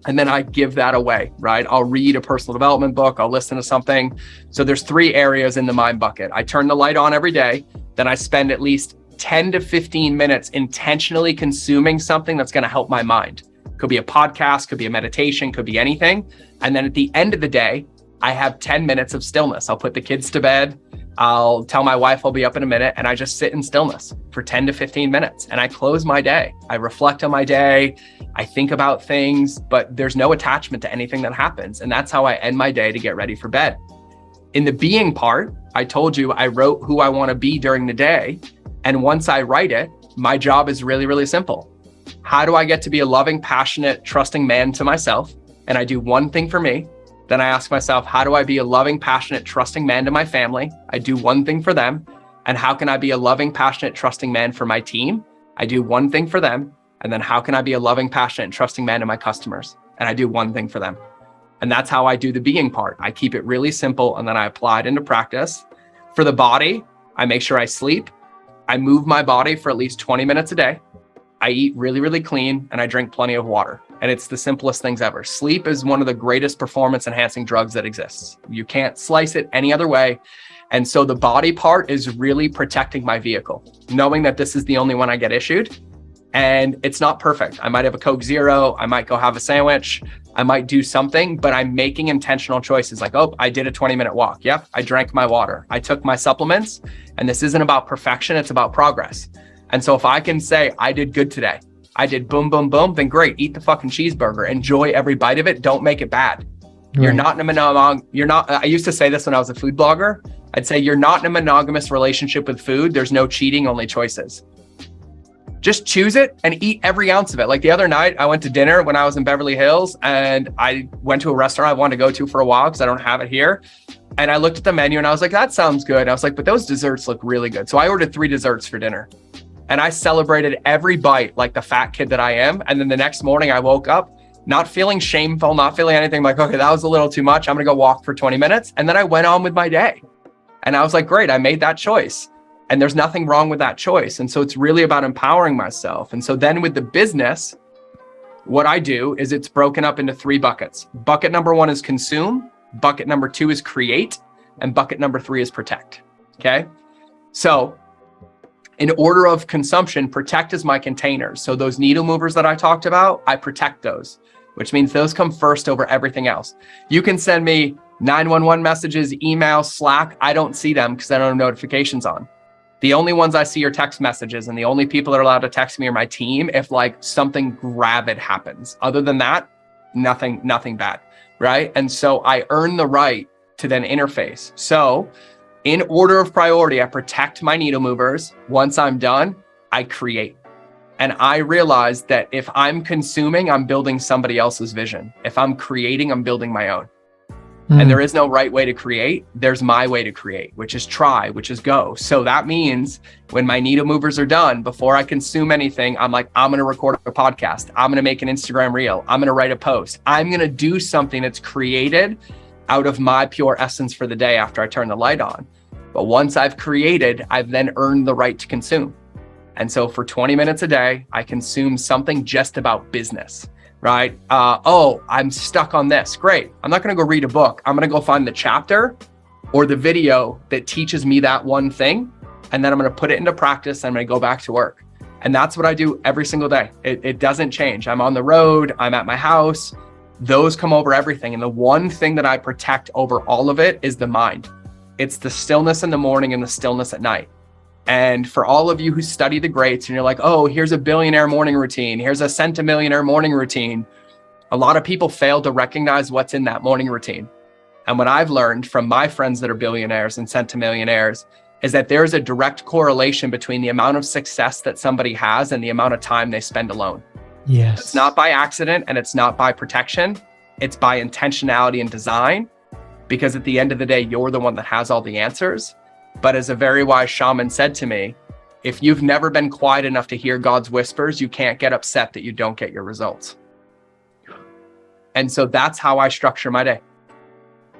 and then I give that away, right? I'll read a personal development book. I'll listen to something. So there's 3 areas in the mind bucket. I turn the light on every day. Then I spend at least 10 to 15 minutes intentionally consuming something that's going to help my mind. Could be a podcast, could be a meditation, could be anything. And then at the end of the day, I have 10 minutes of stillness. I'll put the kids to bed. I'll tell my wife I'll be up in a minute, and I just sit in stillness for 10 to 15 minutes. And I close my day. I reflect on my day. I think about things, but there's no attachment to anything that happens. And that's how I end my day to get ready for bed. In the being part, I told you I wrote who I want to be during the day. And once I write it, my job is really, really simple. How do I get to be a loving, passionate, trusting man to myself? And I do one thing for me. Then I ask myself, how do I be a loving, passionate, trusting man to my family? I do one thing for them. And how can I be a loving, passionate, trusting man for my team? I do one thing for them. And then how can I be a loving, passionate, and trusting man to my customers? And I do one thing for them. And that's how I do the being part. I keep it really simple and then I apply it into practice. For the body, I make sure I sleep. I move my body for at least 20 minutes a day. I eat really, really clean and I drink plenty of water. And it's the simplest things ever. Sleep is one of the greatest performance enhancing drugs that exists. You can't slice it any other way. And so the body part is really protecting my vehicle, knowing that this is the only one I get issued. And it's not perfect. I might have a Coke Zero. I might go have a sandwich. I might do something, but I'm making intentional choices like, oh, I did a 20-minute walk. Yep. I drank my water. I took my supplements. And this isn't about perfection. It's about progress. And so if I can say I did good today, I did boom, boom, boom, then great. Eat the fucking cheeseburger. Enjoy every bite of it. Don't make it bad. Right. I used to say this when I was a food blogger. I'd say you're not in a monogamous relationship with food. There's no cheating, only choices. Just choose it and eat every ounce of it. Like the other night, I went to dinner when I was in Beverly Hills and I went to a restaurant I wanted to go to for a while because I don't have it here. And I looked at the menu and I was like, that sounds good. And I was like, but those desserts look really good. So I ordered 3 desserts for dinner and I celebrated every bite like the fat kid that I am. And then the next morning I woke up not feeling shameful, not feeling anything, like, okay, that was a little too much. I'm going to go walk for 20 minutes. And then I went on with my day. And I was like, great, I made that choice. And there's nothing wrong with that choice. And so it's really about empowering myself. And so then with the business, what I do is it's broken up into 3 buckets. Bucket number 1 is consume. Bucket number 2 is create. And bucket number 3 is protect. Okay. So in order of consumption, protect is my containers. So those needle movers that I talked about, I protect those, which means those come first over everything else. You can send me 911 messages, emails, Slack. I don't see them because I don't have notifications on. The only ones I see are text messages, and the only people that are allowed to text me are my team if like something gravid happens. Other than that, nothing bad, right? And so I earn the right to then interface. So in order of priority, I protect my needle movers. Once I'm done, I create. And I realize that if I'm consuming, I'm building somebody else's vision. If I'm creating, I'm building my own. And there is no right way to create. There's my way to create, which is try, which is go. So that means when my needle movers are done, before I consume anything, I'm like, I'm going to record a podcast. I'm going to make an Instagram reel. I'm going to write a post. I'm going to do something that's created out of my pure essence for the day after I turn the light on. But once I've created, I've then earned the right to consume. And so for 20 minutes a day, I consume something just about business. Right? I'm stuck on this. Great. I'm not going to go read a book. I'm going to go find the chapter or the video that teaches me that one thing. And then I'm going to put it into practice. And I'm going to go back to work. And that's what I do every single day. It doesn't change. I'm on the road. I'm at my house. Those come over everything. And the one thing that I protect over all of it is the mind. It's the stillness in the morning and the stillness at night. And for all of you who study the greats and you're like, oh, here's a billionaire morning routine. Here's a centimillionaire morning routine. A lot of people fail to recognize what's in that morning routine. And what I've learned from my friends that are billionaires and centimillionaires is that there's a direct correlation between the amount of success that somebody has and the amount of time they spend alone. Yes. It's not by accident and it's not by protection. It's by intentionality and design. because at the end of the day, you're the one that has all the answers. But as a very wise shaman said to me, if you've never been quiet enough to hear God's whispers, you can't get upset that you don't get your results. And so that's how I structure my day.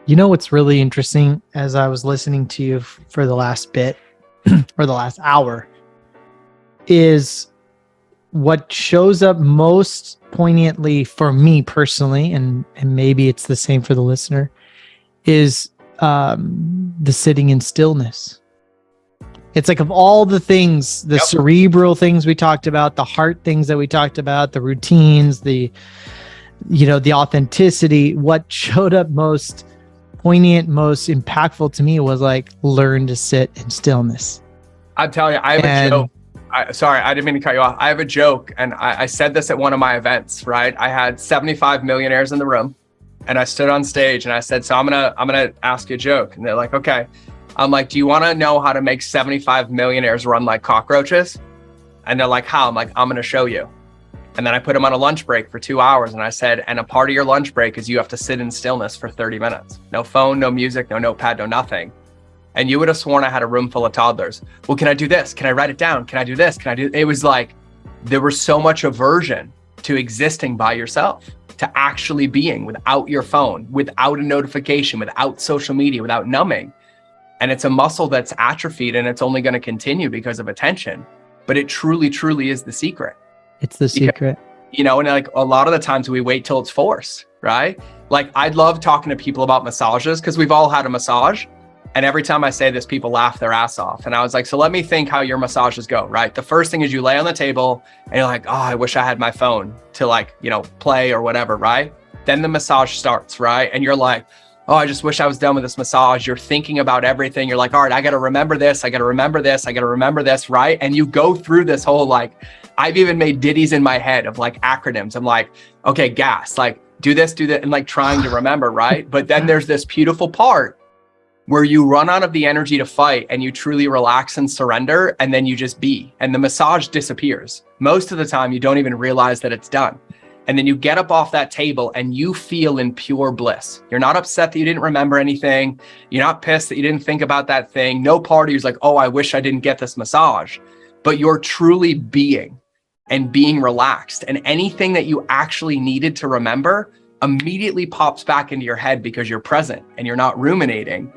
You know what's really interesting, as I was listening to you for the last bit or the last hour, is what shows up most poignantly for me personally, and maybe it's the same for the listener, is the sitting in stillness. It's like, of all the things, the cerebral things we talked about, the heart things that we talked about, the routines, the authenticity, what showed up most poignant, most impactful to me was like, learn to sit in stillness. I'm telling you, I have a joke. Sorry, I didn't mean to cut you off. I have a joke, and I said this at one of my events, right? I had 75 millionaires in the room, and I stood on stage and I said, so I'm gonna ask you a joke. And they're like, okay. I'm like, do you want to know how to make 75 millionaires run like cockroaches? And they're like, how? I'm like, I'm going to show you. And then I put them on a lunch break for 2 hours. And I said, and a part of your lunch break is you have to sit in stillness for 30 minutes. No phone, no music, no notepad, no nothing. And you would have sworn I had a room full of toddlers. Well, can I do this? Can I write it down? Can I do this? Can I do? It was like, there was so much aversion to existing by yourself, to actually being without your phone, without a notification, without social media, without numbing. And it's a muscle that's atrophied, and it's only going to continue because of attention. But it truly, truly is the secret. It's the secret. Because, and like a lot of the times we wait till it's forced, right? Like, I love talking to people about massages because we've all had a massage. And every time I say this, people laugh their ass off. And I was like, so let me think how your massages go, right? The first thing is you lay on the table and you're like, oh, I wish I had my phone to like, play or whatever, right? Then the massage starts, right? And you're like, oh, I just wish I was done with this massage. You're thinking about everything. You're like, all right, I got to remember this. I got to remember this. I got to remember this, right? And you go through this whole, like, I've even made ditties in my head of like acronyms. I'm like, okay, gas, like do this, do that. And like trying to remember, right? But then there's this beautiful part where you run out of the energy to fight and you truly relax and surrender. And then you just be, and the massage disappears. Most of the time, you don't even realize that it's done. And then you get up off that table and you feel in pure bliss. You're not upset that you didn't remember anything. You're not pissed that you didn't think about that thing. No part of you's like, oh, I wish I didn't get this massage. But you're truly being and being relaxed. And anything that you actually needed to remember immediately pops back into your head because you're present and you're not ruminating.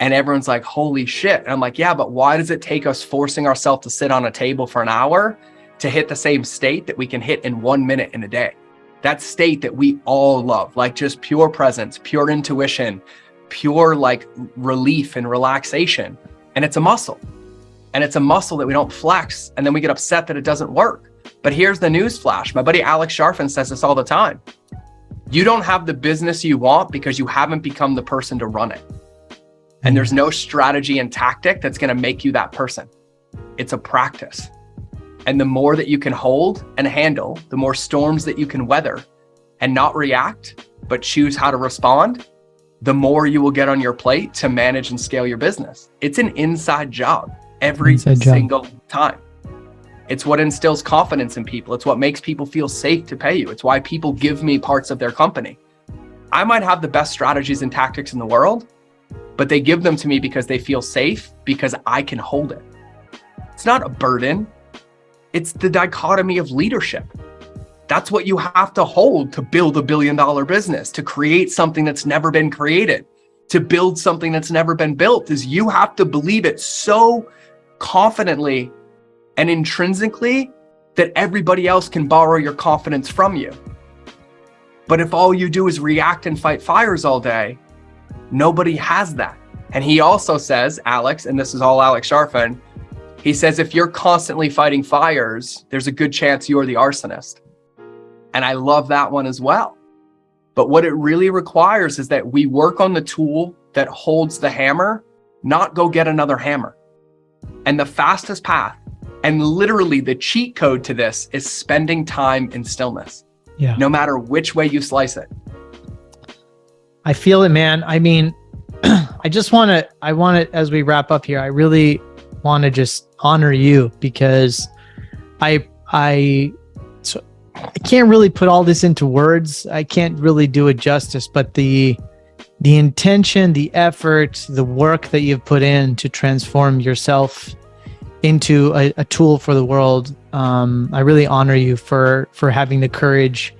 And everyone's like, holy shit. And I'm like, yeah, but why does it take us forcing ourselves to sit on a table for an hour to hit the same state that we can hit in 1 minute in a day? That state that we all love, like just pure presence, pure intuition, pure like relief and relaxation. And it's a muscle. And it's a muscle that we don't flex. And then we get upset that it doesn't work. But here's the news flash. My buddy Alex Sharfin says this all the time. You don't have the business you want because you haven't become the person to run it. And there's no strategy and tactic that's going to make you that person. It's a practice. And the more that you can hold and handle, the more storms that you can weather and not react, but choose how to respond, the more you will get on your plate to manage and scale your business. It's an inside job every single time. It's what instills confidence in people. It's what makes people feel safe to pay you. It's why people give me parts of their company. I might have the best strategies and tactics in the world, but they give them to me because they feel safe, because I can hold it. It's not a burden. It's the dichotomy of leadership. That's what you have to hold to build $1 billion business, to create something that's never been created, to build something that's never been built, is you have to believe it so confidently and intrinsically that everybody else can borrow your confidence from you. But if all you do is react and fight fires all day, nobody has that. And he also says, Alex, and this is all Alex Sharfin, he says, if you're constantly fighting fires, there's a good chance you're the arsonist. And I love that one as well. But what it really requires is that we work on the tool that holds the hammer, not go get another hammer. And the fastest path, and literally the cheat code to this, is spending time in stillness. Yeah. No matter which way you slice it. I feel it, man. I mean, I want to, as we wrap up here, I really want to just honor you, because I can't really put all this into words. I can't really do it justice, but the the intention, the effort, the work that you've put in to transform yourself into a tool for the world. I really honor you for having the courage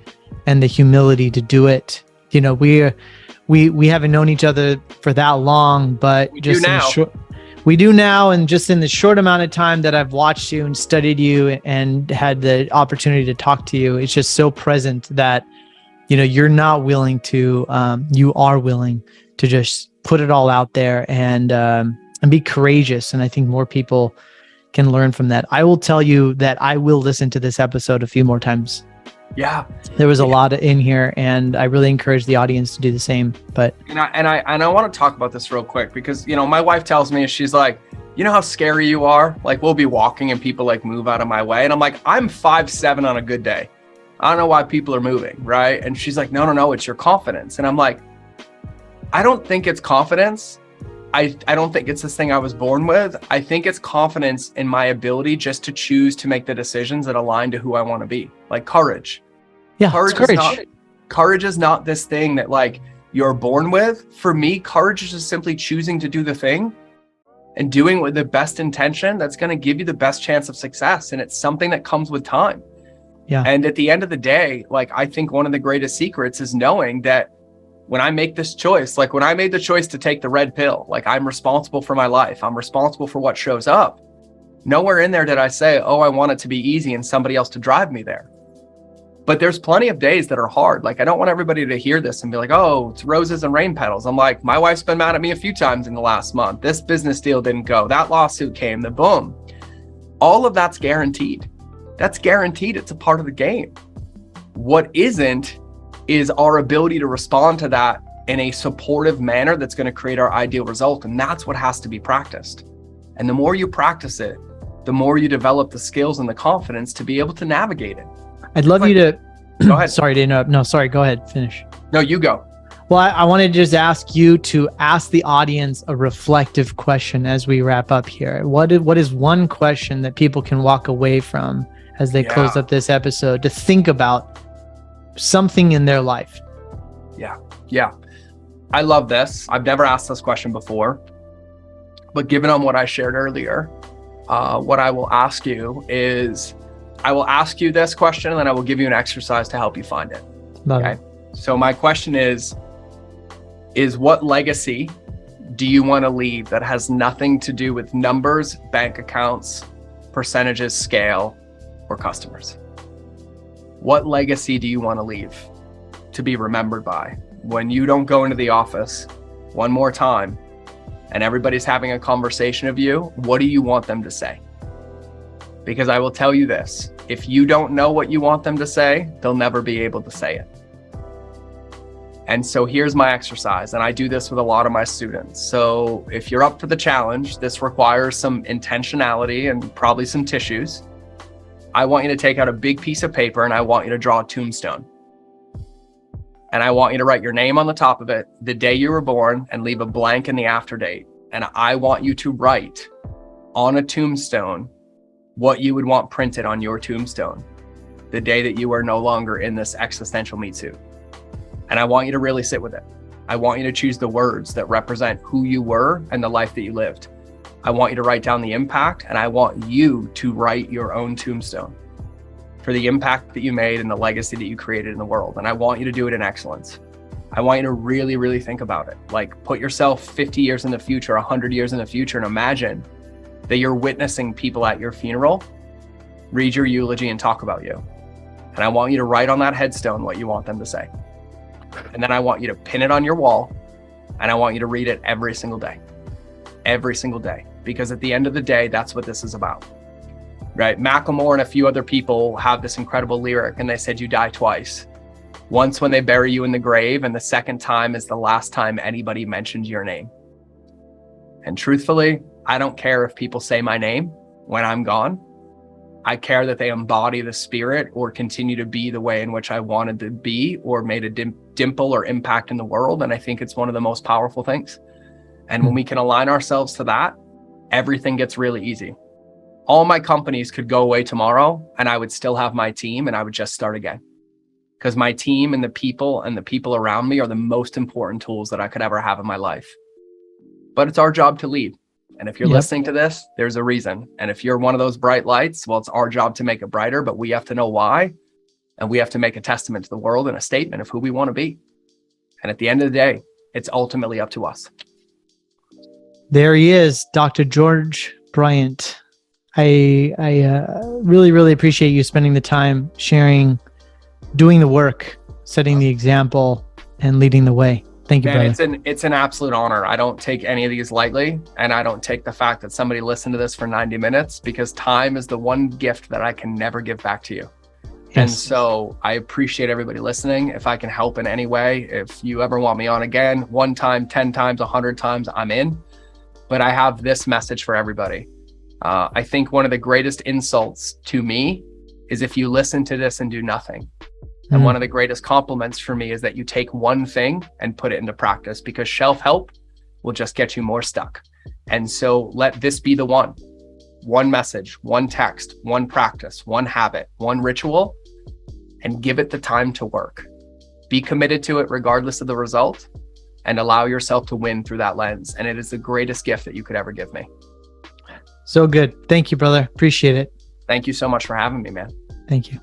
and the humility to do it. You know, we haven't known each other for that long, but we do now. We do now, and just in the short amount of time that I've watched you and studied you and had the opportunity to talk to you, it's just so present that, you know, you're not willing to, you are willing to just put it all out there and be courageous. And I think more people can learn from that. I will tell you that I will listen to this episode a few more times. Yeah, there was a lot in here, and I really encourage the audience to do the same. But I want to talk about this real quick because, you know, my wife tells me, she's like, you know how scary you are? Like, we'll be walking and people like move out of my way, and I'm like, I'm 5'7" on a good day. I don't know why people are moving, right? And she's like, no, it's your confidence. And I'm like, I don't think it's confidence. I don't think it's this thing I was born with. I think it's confidence in my ability just to choose to make the decisions that align to who I want to be. Like courage. Yeah, Courage is not this thing that like you're born with. For me, courage is just simply choosing to do the thing and doing it with the best intention that's going to give you the best chance of success. And it's something that comes with time. Yeah. And at the end of the day, like, I think one of the greatest secrets is knowing that when I make this choice, like when I made the choice to take the red pill, like I'm responsible for my life. I'm responsible for what shows up. Nowhere in there did I say, oh, I want it to be easy and somebody else to drive me there. But there's plenty of days that are hard. Like, I don't want everybody to hear this and be like, oh, it's roses and rain petals. I'm like, my wife's been mad at me a few times in the last month. This business deal didn't go. That lawsuit came, the boom. All of that's guaranteed. That's guaranteed. It's a part of the game. What isn't is our ability to respond to that in a supportive manner that's going to create our ideal result. And that's what has to be practiced. And the more you practice it, the more you develop the skills and the confidence to be able to navigate it. I'd love you to go ahead. Sorry to interrupt. No, sorry. Go ahead. Finish. No, you go. Well, I wanted to just ask you to ask the audience a reflective question as we wrap up here. What is one question that people can walk away from as they close up this episode to think about something in their life? Yeah. I love this. I've never asked this question before, but given on what I shared earlier, what I will ask you is, I will ask you this question and then I will give you an exercise to help you find it. Okay. So my question is what legacy do you want to leave that has nothing to do with numbers, bank accounts, percentages, scale, or customers? What legacy do you want to leave to be remembered by when you don't go into the office one more time and everybody's having a conversation of you? What do you want them to say? Because I will tell you this, if you don't know what you want them to say, they'll never be able to say it. And so here's my exercise, and I do this with a lot of my students. So if you're up for the challenge, this requires some intentionality and probably some tissues. I want you to take out a big piece of paper and I want you to draw a tombstone. And I want you to write your name on the top of it, the day you were born, and leave a blank in the after date. And I want you to write on a tombstone what you would want printed on your tombstone the day that you are no longer in this existential meat suit. And I want you to really sit with it. I want you to choose the words that represent who you were and the life that you lived. I want you to write down the impact, and I want you to write your own tombstone for the impact that you made and the legacy that you created in the world. And I want you to do it in excellence. I want you to really, really think about it. Like, put yourself 50 years in the future, 100 years in the future, and imagine that you're witnessing people at your funeral read your eulogy and talk about you. And I want you to write on that headstone what you want them to say. And then I want you to pin it on your wall, and I want you to read it every single day. Every single day. Because at the end of the day, that's what this is about. Right? Macklemore and a few other people have this incredible lyric, and they said you die twice. Once when they bury you in the grave, and the second time is the last time anybody mentioned your name. And truthfully, I don't care if people say my name when I'm gone. I care that they embody the spirit or continue to be the way in which I wanted to be, or made a dimple or impact in the world. And I think it's one of the most powerful things. And when we can align ourselves to that, everything gets really easy. All my companies could go away tomorrow and I would still have my team and I would just start again. because my team and the people around me are the most important tools that I could ever have in my life. But it's our job to lead. And if you're listening to this, there's a reason. And if you're one of those bright lights, well, it's our job to make it brighter, but we have to know why. And we have to make a testament to the world and a statement of who we want to be. And at the end of the day, it's ultimately up to us. There he is, Dr. George Bryant. I really, really appreciate you spending the time sharing, doing the work, setting the example, and leading the way. Thank you, brother. It's an absolute honor. I don't take any of these lightly, and I don't take the fact that somebody listened to this for 90 minutes, because time is the one gift that I can never give back to you. Yes. And so I appreciate everybody listening. If I can help in any way, if you ever want me on again, 1 time, 10 times, 100 times, I'm in. But I have this message for everybody. I think one of the greatest insults to me is if you listen to this and do nothing. And one of the greatest compliments for me is that you take one thing and put it into practice, because self-help will just get you more stuck. And so let this be the one message, one text, one practice, one habit, one ritual, and give it the time to work. Be committed to it regardless of the result, and allow yourself to win through that lens. And it is the greatest gift that you could ever give me. So good. Thank you, brother. Appreciate it. Thank you so much for having me, man. Thank you.